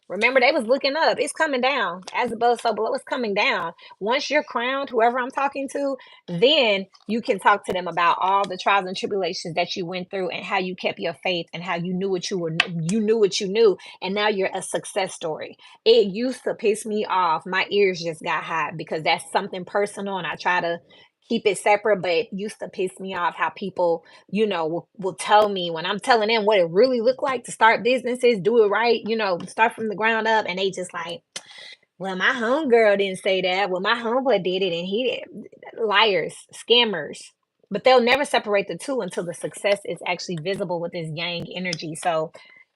A: Remember, they was looking up. It's coming down. As above, so below. It's coming down. Once you're crowned, whoever I'm talking to, then you can talk to them about all the trials and tribulations that you went through and how you kept your faith and how you knew what you were. You knew what you knew, and now you're a success story. It used to piss me off. My ears just got hot because that's something personal, and I try to keep it separate. But it used to piss me off how people, will tell me when I'm telling them what it really looked like to start businesses, do it right, start from the ground up. And they just like, well, my homegirl didn't say that. Well, my homeboy did it and he did. Liars, scammers. But they'll never separate the two until the success is actually visible with this yang energy. So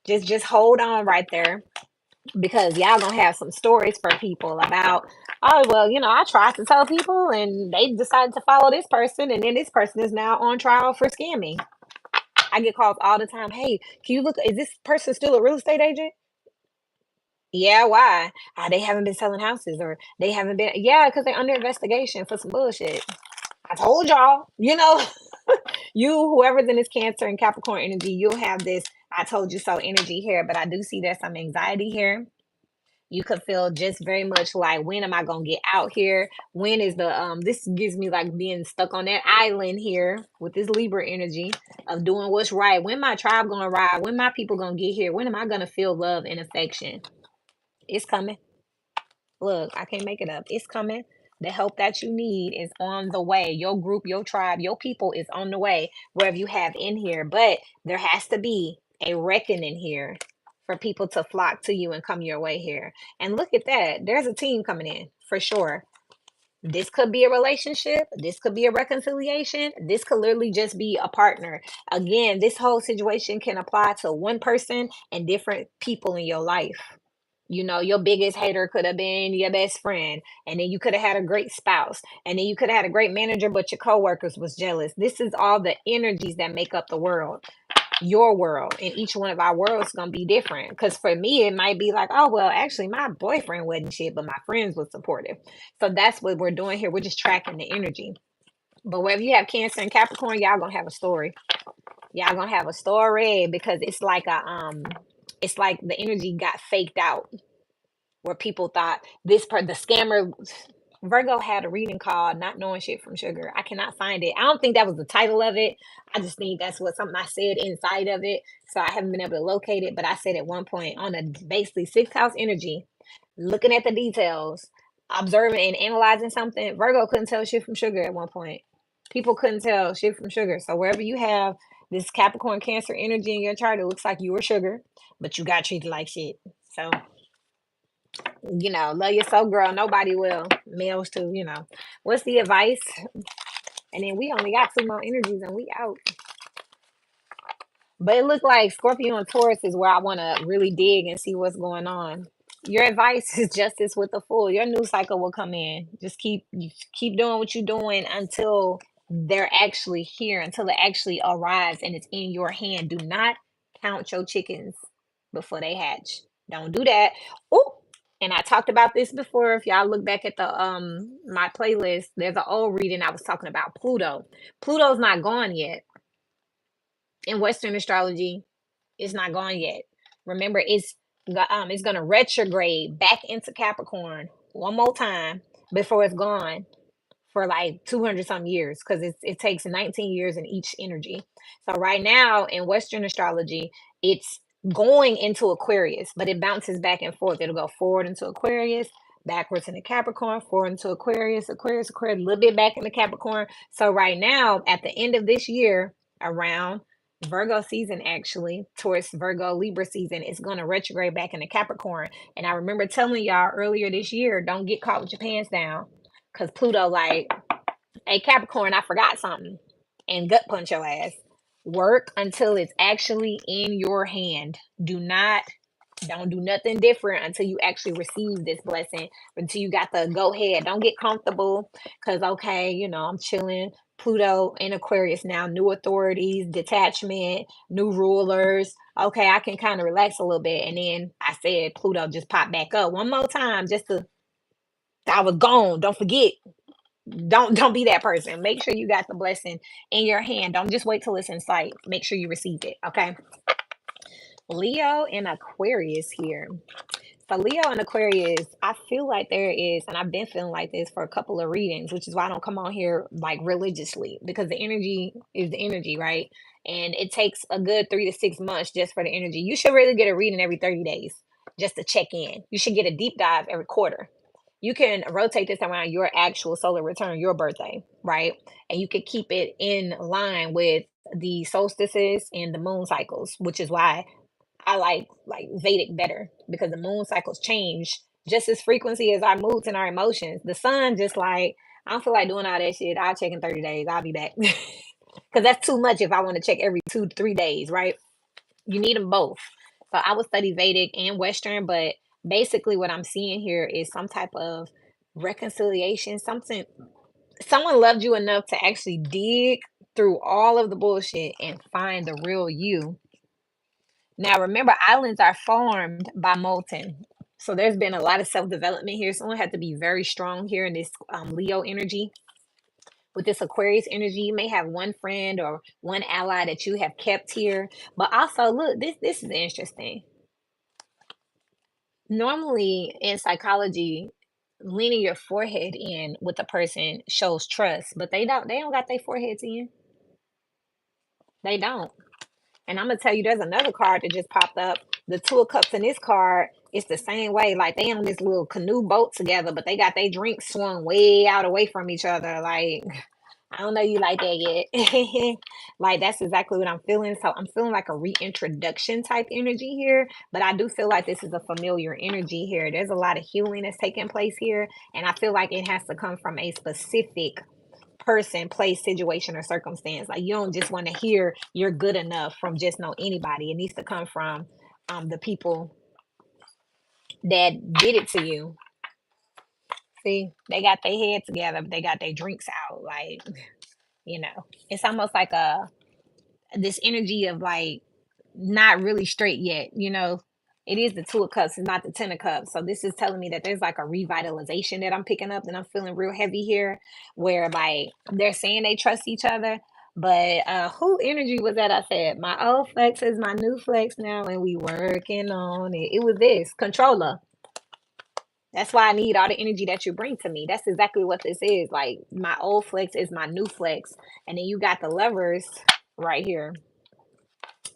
A: just hold on right there, because y'all gonna have some stories for people about, oh well, I tried to tell people and they decided to follow this person, and then this person is now on trial for scamming. I get calls all the time. Hey, can you look, is this person still a real estate agent? Yeah, why? They haven't been selling houses, or they haven't been, yeah, because they're under investigation for some bullshit. I told y'all, you, whoever's in this Cancer and Capricorn energy, you'll have this I told you so energy here. But I do see there's some anxiety here. You could feel just very much like, when am I gonna get out here? When is the this gives me like being stuck on that island here with this Libra energy of doing what's right. When my tribe gonna arrive? When my people gonna get here? When am I gonna feel love and affection? It's coming. Look, I can't make it up. It's coming. The help that you need is on the way. Your group, your tribe, your people is on the way, wherever you have in here. But there has to be a reckoning here for people to flock to you and come your way here. And look at that. There's a team coming in for sure. This could be a relationship. This could be a reconciliation. This could literally just be a partner. Again, this whole situation can apply to one person and different people in your life. Your biggest hater could have been your best friend, and then you could have had a great spouse, and then you could have had a great manager, but your coworkers was jealous. This is all the energies that make up the world, your world, and each one of our worlds gonna be different. Because for me, it might be like, oh well, actually, my boyfriend wasn't shit, but my friends was supportive. So that's what we're doing here. We're just tracking the energy. But wherever you have Cancer and Capricorn, y'all gonna have a story. Y'all gonna have a story, because it's like the energy got faked out, where people thought the scammer. Virgo had a reading called Not Knowing Shit from Sugar. I cannot find it. I don't think that was the title of it. I just think that's what something I said inside of it. So I haven't been able to locate it. But I said at one point on a basically sixth house energy, looking at the details, observing and analyzing something, Virgo couldn't tell shit from sugar at one point. People couldn't tell shit from sugar. So wherever you have this Capricorn Cancer energy in your chart, it looks like you were sugar, but you got treated like shit. So love yourself, girl. Nobody will. Males too, What's the advice? And then we only got two more energies and we out. But it looked like Scorpio and Taurus is where I want to really dig and see what's going on. Your advice is justice with the Fool. Your new cycle will come in. Just keep doing what you're doing until they're actually here, until it actually arrives and it's in your hand. Do not count your chickens before they hatch. Don't do that. Oh, and I talked about this before. If y'all look back at the my playlist, there's an old reading I was talking about Pluto. Pluto's not gone yet. In Western astrology, it's not gone yet. Remember, it's going to retrograde back into Capricorn one more time before it's gone for like 200 some years, because it takes 19 years in each energy. So right now in Western astrology, it's going into Aquarius, but it bounces back and forth. It'll go forward into Aquarius, backwards into Capricorn, forward into Aquarius, Aquarius, Aquarius, a little bit back into Capricorn. So right now, at the end of this year, around Virgo season, actually, towards Virgo Libra season, it's going to retrograde back into Capricorn. And I remember telling y'all earlier this year, don't get caught with your pants down. Because Pluto, like, hey, Capricorn, I forgot something. And gut punch your ass. Work until it's actually in your hand. Don't do nothing different until you actually receive this blessing, until you got the go ahead. Don't get comfortable because, okay, I'm chilling. Pluto in Aquarius now, new authorities, detachment, new rulers. Okay, I can kind of relax a little bit. And then I said Pluto just popped back up one more time just to, I was gone. Don't forget. Don't be that person. Make sure you got the blessing in your hand. Don't just wait till it's in sight. Make sure you receive it. Okay. Leo and Aquarius here. So Leo and Aquarius, I feel like there is, and I've been feeling like this for a couple of readings, which is why I don't come on here like religiously, because the energy is the energy, right? And it takes a good 3 to 6 months just for the energy. You should really get a reading every 30 days just to check in. You should get a deep dive every quarter. You can rotate this around your actual solar return, your birthday, right? And you could keep it in line with the solstices and the moon cycles, which is why I like Vedic better, because the moon cycles change just as frequency as our moods and our emotions. The sun just like, I don't feel like doing all that shit. I'll check in 30 days. I'll be back. Because that's too much if I want to check every 2 to 3 days, right? You need them both. So I would study Vedic and Western, but basically what I'm seeing here is some type of reconciliation, something, someone loved you enough to actually dig through all of the bullshit and find the real you. Now, remember, islands are formed by molten. So there's been a lot of self development here. Someone had to be very strong here in this Leo energy. With this Aquarius energy, you may have one friend or one ally that you have kept here. But also, look, this is interesting. Normally in psychology, leaning your forehead in with a person shows trust, but they don't got their foreheads in. They don't. And I'm gonna tell you, there's another card that just popped up. The Two of Cups in this card, it's the same way. Like they on this little canoe boat together, but they got their drinks swung way out away from each other. Like I don't know you like that yet. Like that's exactly what I'm feeling. So I'm feeling like a reintroduction type energy here, but I do feel like this is a familiar energy here. There's a lot of healing that's taking place here, and I feel like it has to come from a specific person, place, situation, or circumstance. Like you don't just want to hear you're good enough from just know anybody. It needs to come from the people that did it to you. See, they got their head together, but they got their drinks out. Like, it's almost like a this energy of like not really straight yet, It is the Two of Cups, and not the Ten of Cups. So this is telling me that there's like a revitalization that I'm picking up, and I'm feeling real heavy here, where like they're saying they trust each other. But who energy was that I said? My old flex is my new flex now, and we working on it. It was this controller. That's why I need all the energy that you bring to me. That's exactly what this is. Like my old flex is my new flex. And then you got the lovers right here.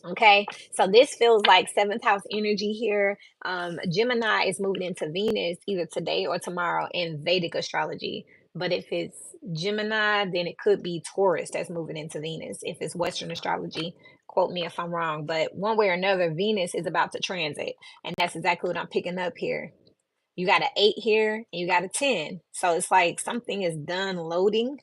A: Okay, so this feels like seventh house energy here. Gemini is moving into Venus either today or tomorrow in Vedic astrology. But if it's Gemini, then it could be Taurus that's moving into Venus. If it's Western astrology, quote me if I'm wrong. But one way or another, Venus is about to transit. And that's exactly what I'm picking up here. You got an 8 here and you got a 10. So it's like something is done loading.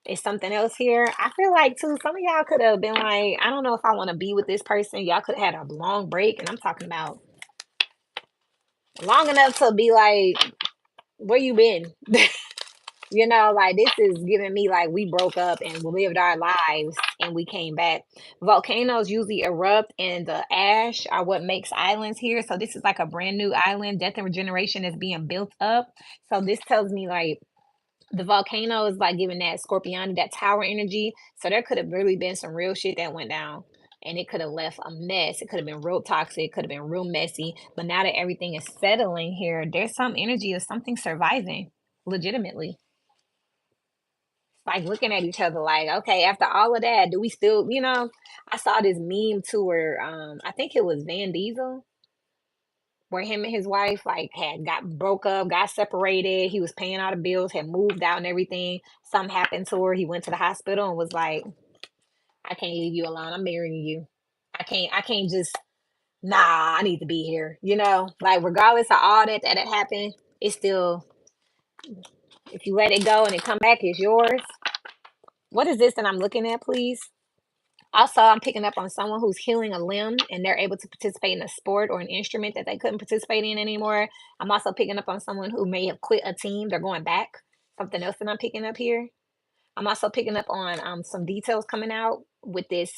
A: It's something else here. I feel like too, some of y'all could have been like, I don't know if I want to be with this person. Y'all could have had a long break, and I'm talking about long enough to be like, where you been? Like this is giving me like we broke up and we lived our lives and we came back. Volcanoes usually erupt and the ash are what makes islands here. So this is like a brand new island. Death and regeneration is being built up. So this tells me like the volcano is like giving that Scorpion, that tower energy. So there could have really been some real shit that went down. And it could have left a mess. It could have been real toxic. Could have been real messy. But now that everything is settling here, there's some energy of something surviving. legitimately. Like looking at each other like, okay, after all of that, do we still, I saw this meme too where I think it was Van Diesel, where him and his wife like had got broke up, got separated. He was paying all the bills, had moved out and everything. Something happened to her. He went to the hospital and was like, I can't leave you alone. I'm marrying you. I can't just nah, I need to be here. Like regardless of all that had happened, it's still if you let it go and it come back, it's yours. What is this that I'm looking at, please? Also, I'm picking up on someone who's healing a limb and they're able to participate in a sport or an instrument that they couldn't participate in anymore. I'm also picking up on someone who may have quit a team. They're going back. Something else that I'm picking up here. I'm also picking up on some details coming out with this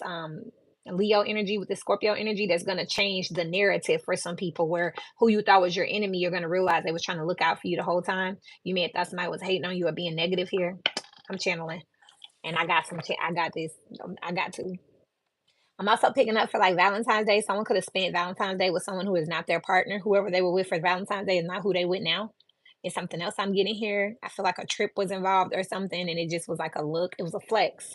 A: Leo energy, with the Scorpio energy, that's going to change the narrative for some people where who you thought was your enemy, you're going to realize they was trying to look out for you the whole time. You may have thought somebody was hating on you or being negative here. I'm channeling. And I got I got this. I got to. I'm also picking up for like Valentine's Day. Someone could have spent Valentine's Day with someone who is not their partner. Whoever they were with for Valentine's Day is not who they with now. It's something else I'm getting here. I feel like a trip was involved or something, and it just was like a look. It was a flex.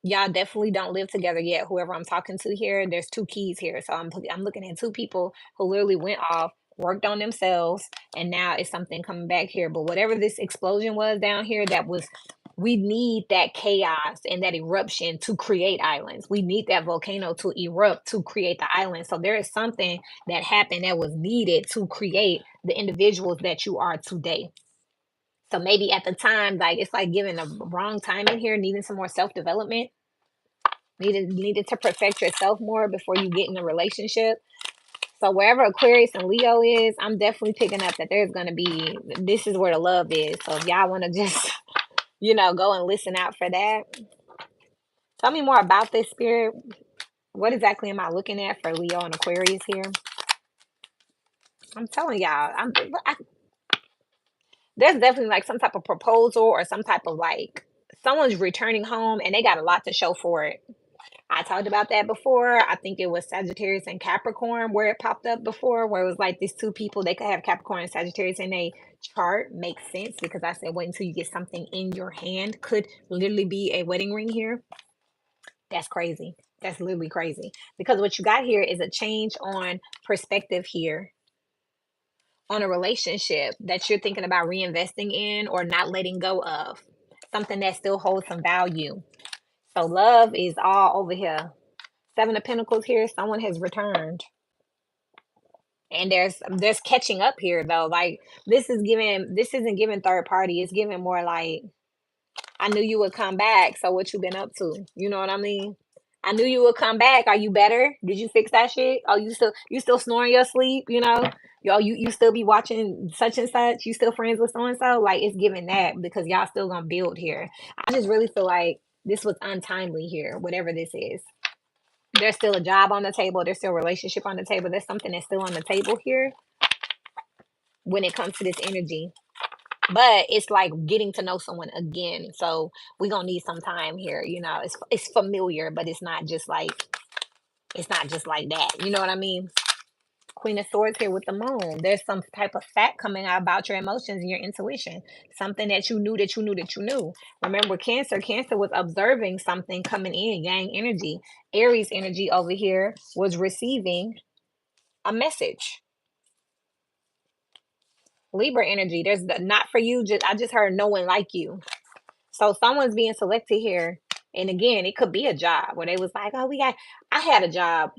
A: Y'all definitely don't live together yet. Whoever I'm talking to here, there's two keys here. So I'm looking at two people who literally went off, worked on themselves, and now it's something coming back here. But whatever this explosion was down here, that was we need that chaos and that eruption to create islands. We need that volcano to erupt to create the island. So there is something that happened that was needed to create the individuals that you are today. So maybe at the time, like it's like giving a wrong timing here, needing some more self development, needed to perfect yourself more before you get in a relationship. So wherever Aquarius and Leo is, I'm definitely picking up that there's gonna be this is where the love is. So if y'all want to just go and listen out for that. Tell me more about this spirit. What exactly am I looking at for Leo and Aquarius here? I'm telling y'all, there's definitely like some type of proposal or some type of like someone's returning home and they got a lot to show for it. I talked about that before. I think it was Sagittarius and Capricorn where it popped up before, where it was like these two people, they could have Capricorn and Sagittarius in a chart. Makes sense because I said wait until you get something in your hand. Could literally be a wedding ring here. That's crazy. That's literally crazy. Because what you got here is a change on perspective here on a relationship that you're thinking about reinvesting in or not letting go of. Something that still holds some value. So love is all over here. Seven of Pentacles here, someone has returned. And there's catching up here though. Like this isn't giving third party, it's giving more like I knew you would come back. So what you been up to? You know what I mean? I knew you would come back. Are you better? Did you fix that shit? Oh, you still snoring your sleep, Yo, you still be watching such and such, you still friends with so and so? Like it's giving that because y'all still gonna build here. I just really feel like this was untimely here, whatever this is. There's still a job on the table, there's still a relationship on the table, there's something that's still on the table here when it comes to this energy. But it's like getting to know someone again. So we're gonna need some time here. It's familiar, but it's not just like that. You know what I mean? Queen of Swords here with the moon. There's some type of fact coming out about your emotions and your intuition. Something that you knew that you knew that you knew. Remember, Cancer. Cancer was observing something coming in, Yang energy. Aries energy over here was receiving a message. Libra energy. There's not for you. I just heard no one like you. So someone's being selected here. And again, it could be a job where they was like, oh, I had a job.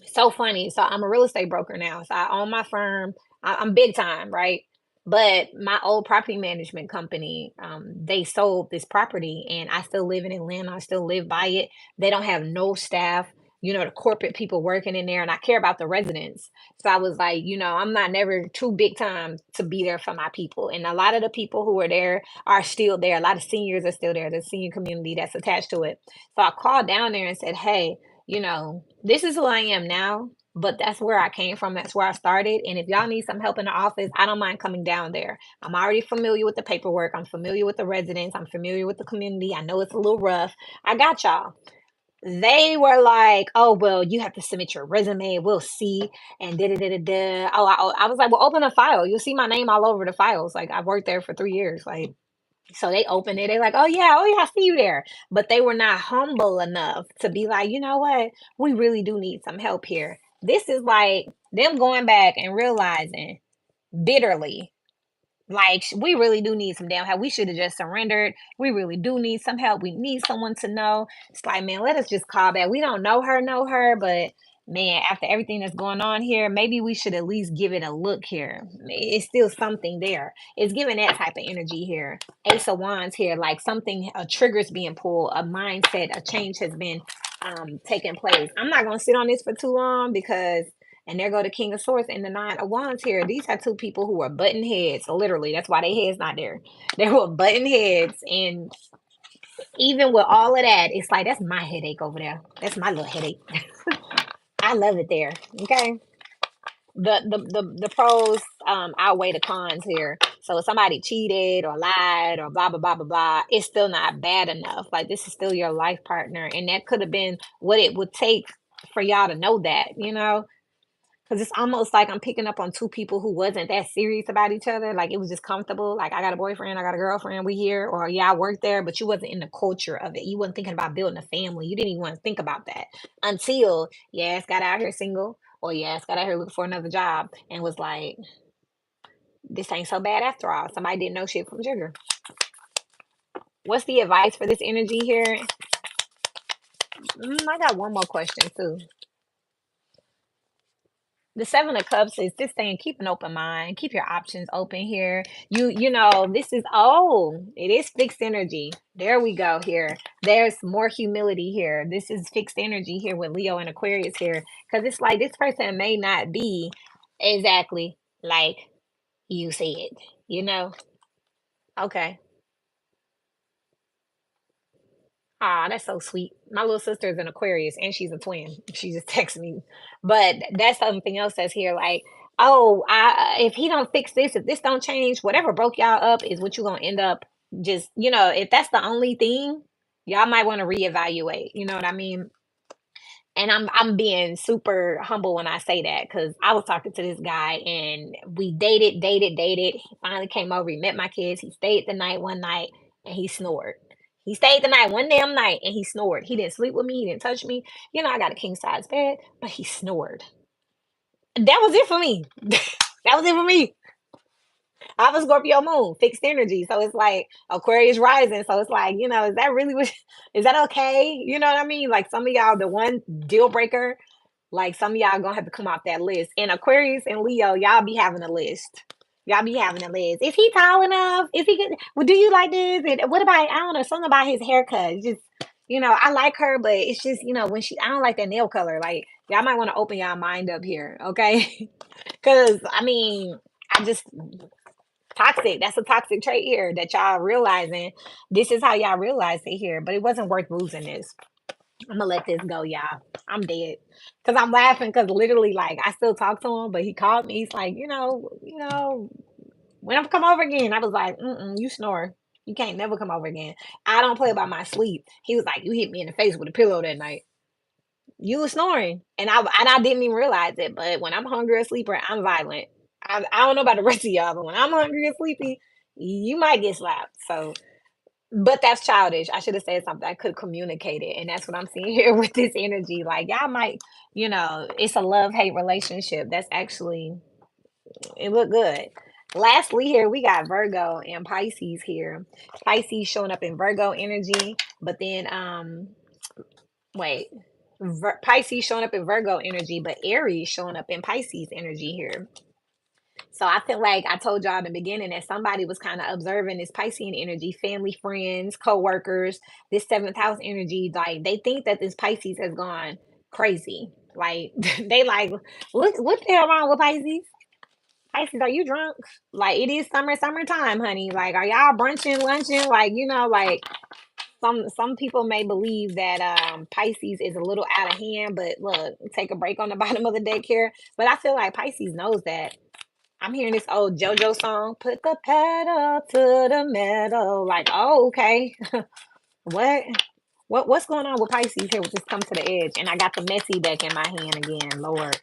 A: So funny. So I'm a real estate broker now. So I own my firm. I'm big time, right? But my old property management company, they sold this property and I still live in Atlanta. I still live by it. They don't have no staff, the corporate people working in there, and I care about the residents. So I was like, I'm not never too big time to be there for my people. And a lot of the people who are there are still there. A lot of seniors are still there, the senior community that's attached to it. So I called down there and said, hey, this is who I am now, but that's where I came from. That's where I started. And if y'all need some help in the office, I don't mind coming down there. I'm already familiar with the paperwork. I'm familiar with the residents. I'm familiar with the community. I know it's a little rough. I got y'all. They were like, "Oh, well, you have to submit your resume. We'll see." And da da da da da. I was like, "Well, open a file. You'll see my name all over the files. Like I've worked there for 3 years. Like." So they opened it. They're like, oh yeah, I see you there." But they were not humble enough to be like, you know what? We really do need some help here. This is like them going back and realizing bitterly, like, we really do need some damn help. We should have just surrendered. We really do need some help. We need someone to know. It's like, man, let us just call back. We don't know her, but man, after everything that's going on here, maybe we should at least give it a look here. It's still something there. It's giving that type of energy here. Ace of Wands here, like something, a trigger's being pulled, a mindset, a change has been taking place. I'm not gonna sit on this for too long because and there go the King of Swords and the Nine of Wands here. These are two people who are button heads. So literally, that's why their head's not there. They were button heads. And even with all of that, it's like that's my headache over there. That's my little headache. I love it there. Okay. The pros outweigh the cons here. So if somebody cheated or lied or blah blah blah blah blah, it's still not bad enough. Like this is still your life partner, and that could have been what it would take for y'all to know that, because it's almost like I'm picking up on two people who wasn't that serious about each other. Like it was just comfortable. Like I got a boyfriend, I got a girlfriend, we here, or yeah, I work there, but you wasn't in the culture of it. You wasn't thinking about building a family. You didn't even want to think about that until yes, got out here single, or yes, got out here looking for another job, and was like, this ain't so bad after all. Somebody didn't know shit from sugar. What's the advice for this energy here? I got one more question too. The Seven of Cups is just saying keep an open mind, keep your options open here. This is it is fixed energy. There we go here. There's more humility here. This is fixed energy here with Leo and Aquarius here. Because it's like this person may not be exactly like you said, you know? Okay. Ah, that's so sweet. My little sister is an Aquarius and she's a twin. She just texted me. But that's something else that's here. Like, oh, if he don't fix this, if this don't change, whatever broke y'all up is what you're gonna end up just, if that's the only thing, y'all might want to reevaluate. You know what I mean? And I'm being super humble when I say that because I was talking to this guy and we dated. He finally came over. He met my kids. He stayed the night one night and he snored. He stayed the night one damn night and he snored. He didn't sleep with me. He didn't touch me. I got a king size bed, but he snored. That was it for me. That was it for me. I have a Scorpio moon, fixed energy. So it's like Aquarius rising. So it's like, is that really what, is that okay? You know what I mean? Like some of y'all, the one deal breaker, like some of y'all gonna have to come off that list. And Aquarius and Leo, y'all be having a list. Y'all be having a list. Is he tall enough? Is he good? Well, do you like this? And what about I don't know, something about his haircut. It's just, I like her, but it's just, when I don't like that nail color. Like y'all might want to open y'all mind up here, okay? Cause I mean, I just toxic. That's a toxic trait here that y'all realizing. This is how y'all realize it here, but it wasn't worth losing this. I'm gonna let this go, y'all. I'm dead because I'm laughing because literally, like, I still talk to him, but he called me. He's like, when I come over again, I was like, you snore. You can't never come over again. I don't play about my sleep. He was like, you hit me in the face with a pillow that night. You were snoring, and I didn't even realize it. But when I'm hungry or sleeper, I'm violent. I don't know about the rest of y'all, but when I'm hungry or sleepy, you might get slapped. So, but that's childish. I should have said something. I could communicate it, and that's what I'm seeing here with this energy. Like y'all might, it's a love hate relationship. That's actually it look good. Lastly, here we got Virgo and Pisces here. Pisces showing up in Virgo energy, but then wait, Pisces showing up in Virgo energy, but Aries showing up in Pisces energy here. So I feel like I told y'all in the beginning that somebody was kind of observing this Piscean energy, family, friends, co-workers, this seventh house energy. Like they think that this Pisces has gone crazy. Like they like, what the hell wrong with Pisces? Pisces, are you drunk? Like it is summertime, honey. Like are y'all brunching, lunching? Like like some people may believe that Pisces is a little out of hand, but look, take a break on the bottom of the deck here. But I feel like Pisces knows that. I'm hearing this old JoJo song, put the pedal to the metal. Like, oh, okay. What? What's going on with Pisces here with this come to the edge? And I got the messy deck in my hand again. Lord.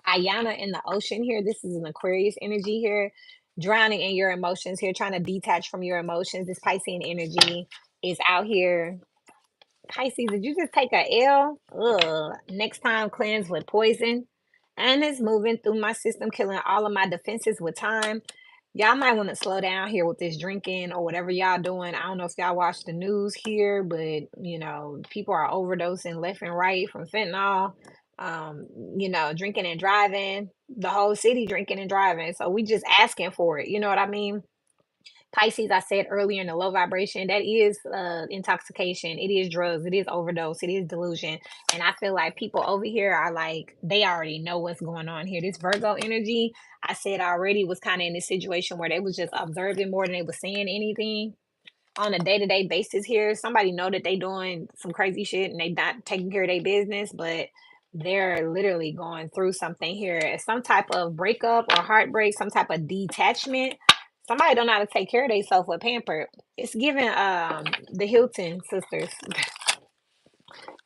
A: Ayana in the ocean here. This is an Aquarius energy here. Drowning in your emotions here, trying to detach from your emotions. This Piscean energy is out here. Pisces, did you just take a L? Ugh. Next time, cleanse with poison. And it's moving through my system, killing all of my defenses with time. Y'all might want to slow down here with this drinking or whatever y'all doing. I don't know if y'all watch the news here, but people are overdosing left and right from fentanyl. Um, drinking and driving. The whole city drinking and driving. So we just asking for it. You know what I mean? Pisces, I said earlier in the low vibration, that is intoxication. It is drugs. It is overdose. It is delusion. And I feel like people over here are like, they already know what's going on here. This Virgo energy, I said already, was kind of in this situation where they was just observing more than they was saying anything on a day-to-day basis here. Somebody know that they doing some crazy shit and they not taking care of their business, but they're literally going through something here, some type of breakup or heartbreak, some type of detachment. Somebody don't know how to take care of themselves with pampered. It's giving the Hilton sisters.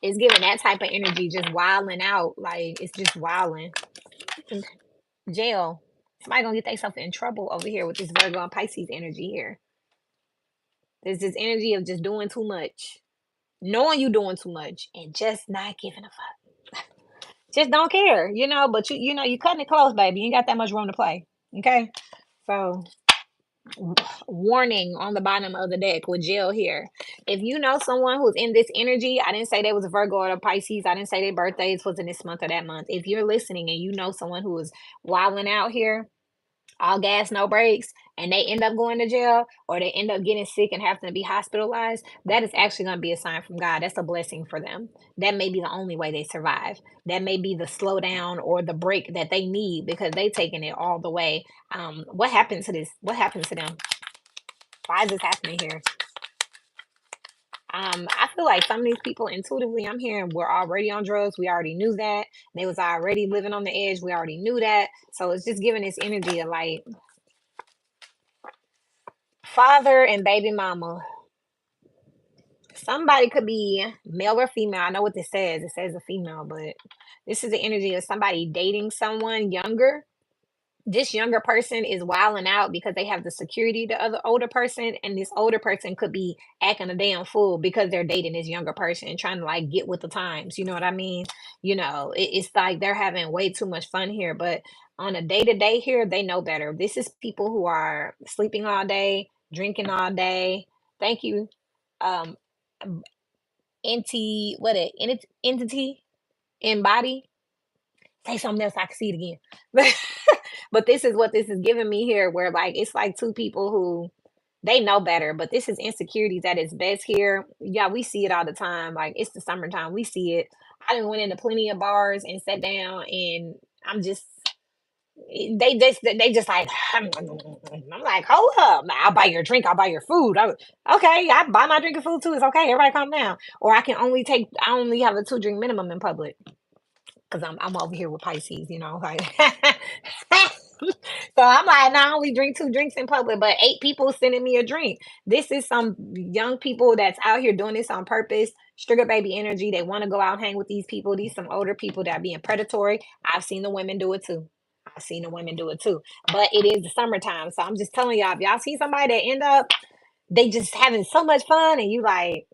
A: It's giving that type of energy, just wilding out. Like it's just wilding. Jail. Somebody gonna get themselves in trouble over here with this Virgo and Pisces energy here. There's this energy of just doing too much, knowing you doing too much, and just not giving a fuck. Just don't care, But you cutting it close, baby. You ain't got that much room to play. Okay, so warning on the bottom of the deck with Jill here. If you know someone who's in this energy, I didn't say they was a Virgo or a Pisces. I didn't say their birthdays was in this month or that month. If you're listening and you know someone who is wilding out here, all gas, no brakes, and they end up going to jail or they end up getting sick and having to be hospitalized, that is actually going to be a sign from God. That's a blessing for them. That may be the only way they survive. That may be the slowdown or the break that they need because they taking it all the way. What happened to this? What happened to them? Why is this happening here? I feel like some of these people intuitively I'm hearing were already on drugs. We already knew that. They was already living on the edge. We already knew that. So it's just giving this energy of like father and baby mama. Somebody could be male or female. I know what this says. It says a female, but this is the energy of somebody dating someone younger. This younger person is wilding out because they have the security the other older person, and this older person could be acting a damn fool because they're dating this younger person and trying to like get with the times. You know what I mean? It's like they're having way too much fun here, but on a day to day here, they know better. This is people who are sleeping all day, drinking all day. Thank you. Um, entity in body. Say something else, I can see it again. But this is what this is giving me here, where like it's like two people who they know better, but this is insecurities at its best here. Yeah, we see it all the time. Like it's the summertime, we see it. I done went into plenty of bars and sat down, and I'm just they just like I'm like, hold up, I'll buy your drink, I'll buy your food. Okay, I buy my drink and food too. It's okay, everybody calm down. Or I only have a 2 drink minimum in public because I'm over here with Pisces, like so I'm like, not only drink 2 drinks in public, but 8 people sending me a drink. This is some young people that's out here doing this on purpose. Sugar baby energy. They want to go out and hang with these people. These some older people that are being predatory. I've seen the women do it too. I've seen the women do it too. But it is the summertime. So I'm just telling y'all, if y'all see somebody that end up, they just having so much fun and you like,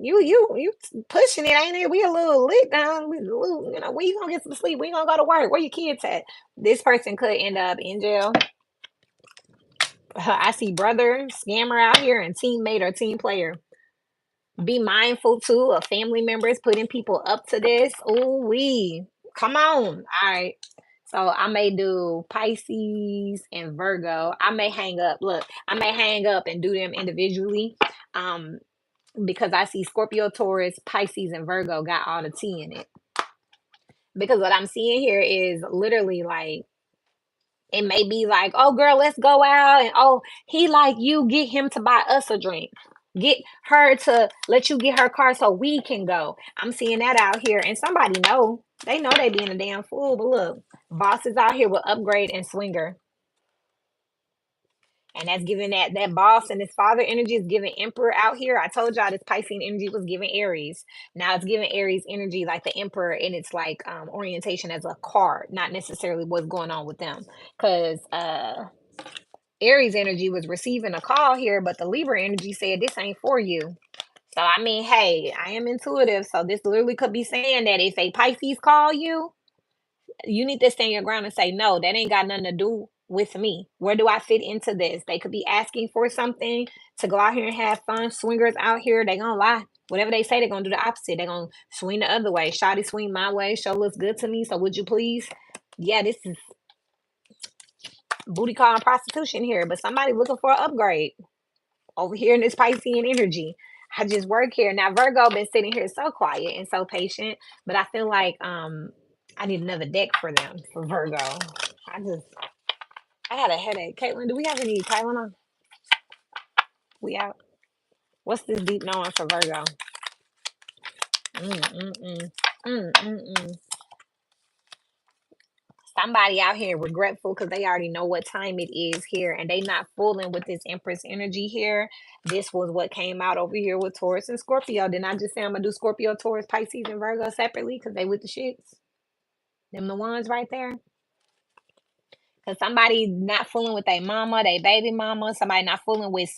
A: you pushing it, ain't it? We a little lit down. We a little, we you gonna get some sleep. We gonna go to work. Where your kids at? This person could end up in jail. I see brother scammer out here and teammate or team player. Be mindful too of family members putting people up to this. Ooh wee, come on. All right. So I may do Pisces and Virgo. I may hang up. Look, I may hang up and do them individually. Um, because I see Scorpio, Taurus, Pisces, and Virgo got all the T in it. Because what I'm seeing here is literally like it may be like, oh girl, let's go out, and oh he like you, get him to buy us a drink. Get her to let you get her car so we can go. I'm seeing that out here, and somebody know they know they being a damn fool. But look, bosses out here will upgrade and swinger. And that's giving that boss and his father energy is giving Emperor out here. I told y'all this Piscean energy was giving Aries. Now it's giving Aries energy like the Emperor, and it's like orientation as a card, not necessarily what's going on with them. Because Aries energy was receiving a call here, but the Libra energy said this ain't for you. So I mean, hey, I am intuitive, so this literally could be saying that if a Pisces call you, you need to stand your ground and say, no, that ain't got nothing to do with me. Where do I fit into this? They could be asking for something to go out here and have fun. Swingers out here, they gonna lie. Whatever they say, they're gonna do the opposite. They're gonna swing the other way. Shawty swing my way. Show looks good to me. So would you please? Yeah, this is booty call and prostitution here, but somebody looking for an upgrade over here in this Piscean energy. I just work here. Now Virgo been sitting here so quiet and so patient, but I feel like I need another deck for them for Virgo. I just I had a headache. Caitlin, do we have any Tylenol? We out. What's this deep knowing for Virgo? Mm mm mm. Mm mm mm. Somebody out here regretful because they already know what time it is here, and they not fooling with this Empress energy here. This was what came out over here with Taurus and Scorpio. Didn't I just say I'm gonna do Scorpio, Taurus, Pisces, and Virgo separately because they with the shits? Them the ones right there. Cause somebody not fooling with their mama, their baby mama, somebody not fooling with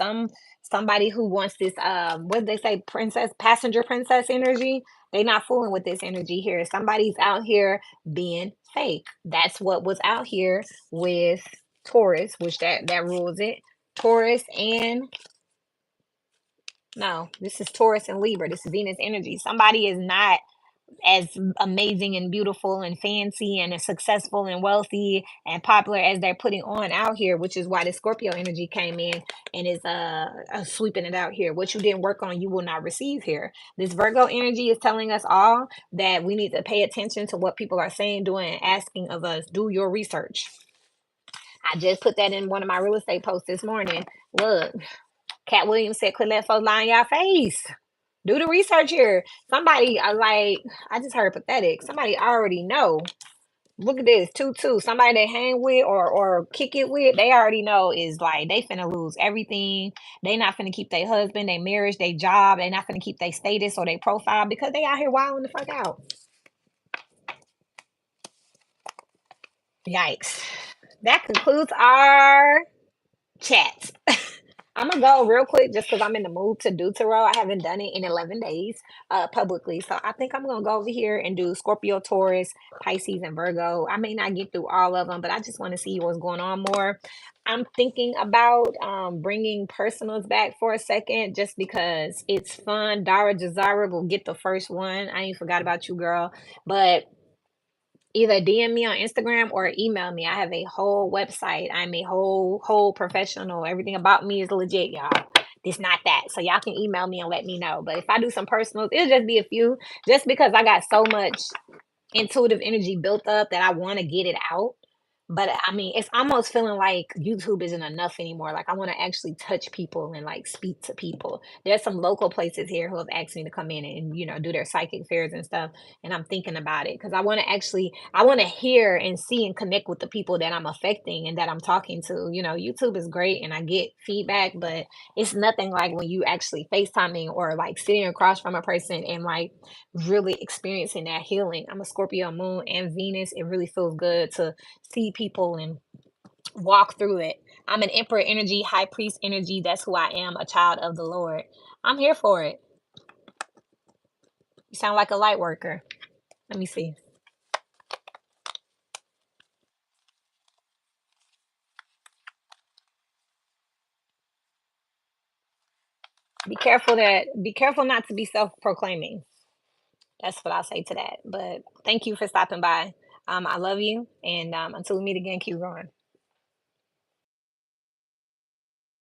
A: somebody who wants this what did they say, princess, passenger princess energy. They not fooling with this energy here. Somebody's out here being fake. That's what was out here with Taurus, which that rules it. Taurus and no, this is Taurus and Libra. This is Venus energy. Somebody is not as amazing and beautiful and fancy and as successful and wealthy and popular as they're putting on out here, which is why the Scorpio energy came in and is sweeping it out here. What you didn't work on, you will not receive here. This Virgo energy is telling us all that we need to pay attention to what people are saying, doing, and asking of us. Do your research. I just put that in one of my real estate posts this morning. Look, Cat Williams said, "Quit letting folks lie in your face. Do the research here." Somebody like I just heard pathetic. Somebody already know. Look at this, 2-2. Somebody they hang with or kick it with, they already know is like they finna lose everything. They not finna keep their husband, their marriage, their job. They not finna keep their status or their profile because they out here wilding the fuck out. Yikes. That concludes our chat. I'm gonna go real quick just because I'm in the mood to do tarot. I haven't done it in 11 days publicly. So I think I'm gonna go over here and do Scorpio, Taurus, Pisces, and Virgo. I may not get through all of them, but I just want to see what's going on more. I'm thinking about bringing personals back for a second just because it's fun. Dara Jazara will get the first one. I ain't forgot about you, girl. But either DM me on Instagram or email me. I have a whole website. I'm a whole professional. Everything about me is legit, y'all. It's not that. So y'all can email me and let me know. But if I do some personals, it'll just be a few just because I got so much intuitive energy built up that I want to get it out. But I mean, it's almost feeling like YouTube isn't enough anymore. Like I want to actually touch people and like speak to people. There's some local places here who have asked me to come in and do their psychic fairs and stuff. And I'm thinking about it because I want to hear and see and connect with the people that I'm affecting and that I'm talking to. YouTube is great and I get feedback, but it's nothing like when you actually FaceTiming or like sitting across from a person and like really experiencing that healing. I'm a Scorpio moon and Venus. It really feels good to see people and walk through it. I'm an Emperor energy, High Priest energy. That's who I am, a child of the Lord. I'm here for it. You sound like a light worker. Let me see. Be careful not to be self-proclaiming. That's what I'll say to that. But thank you for stopping by. I love you, and until we meet again, keep growing.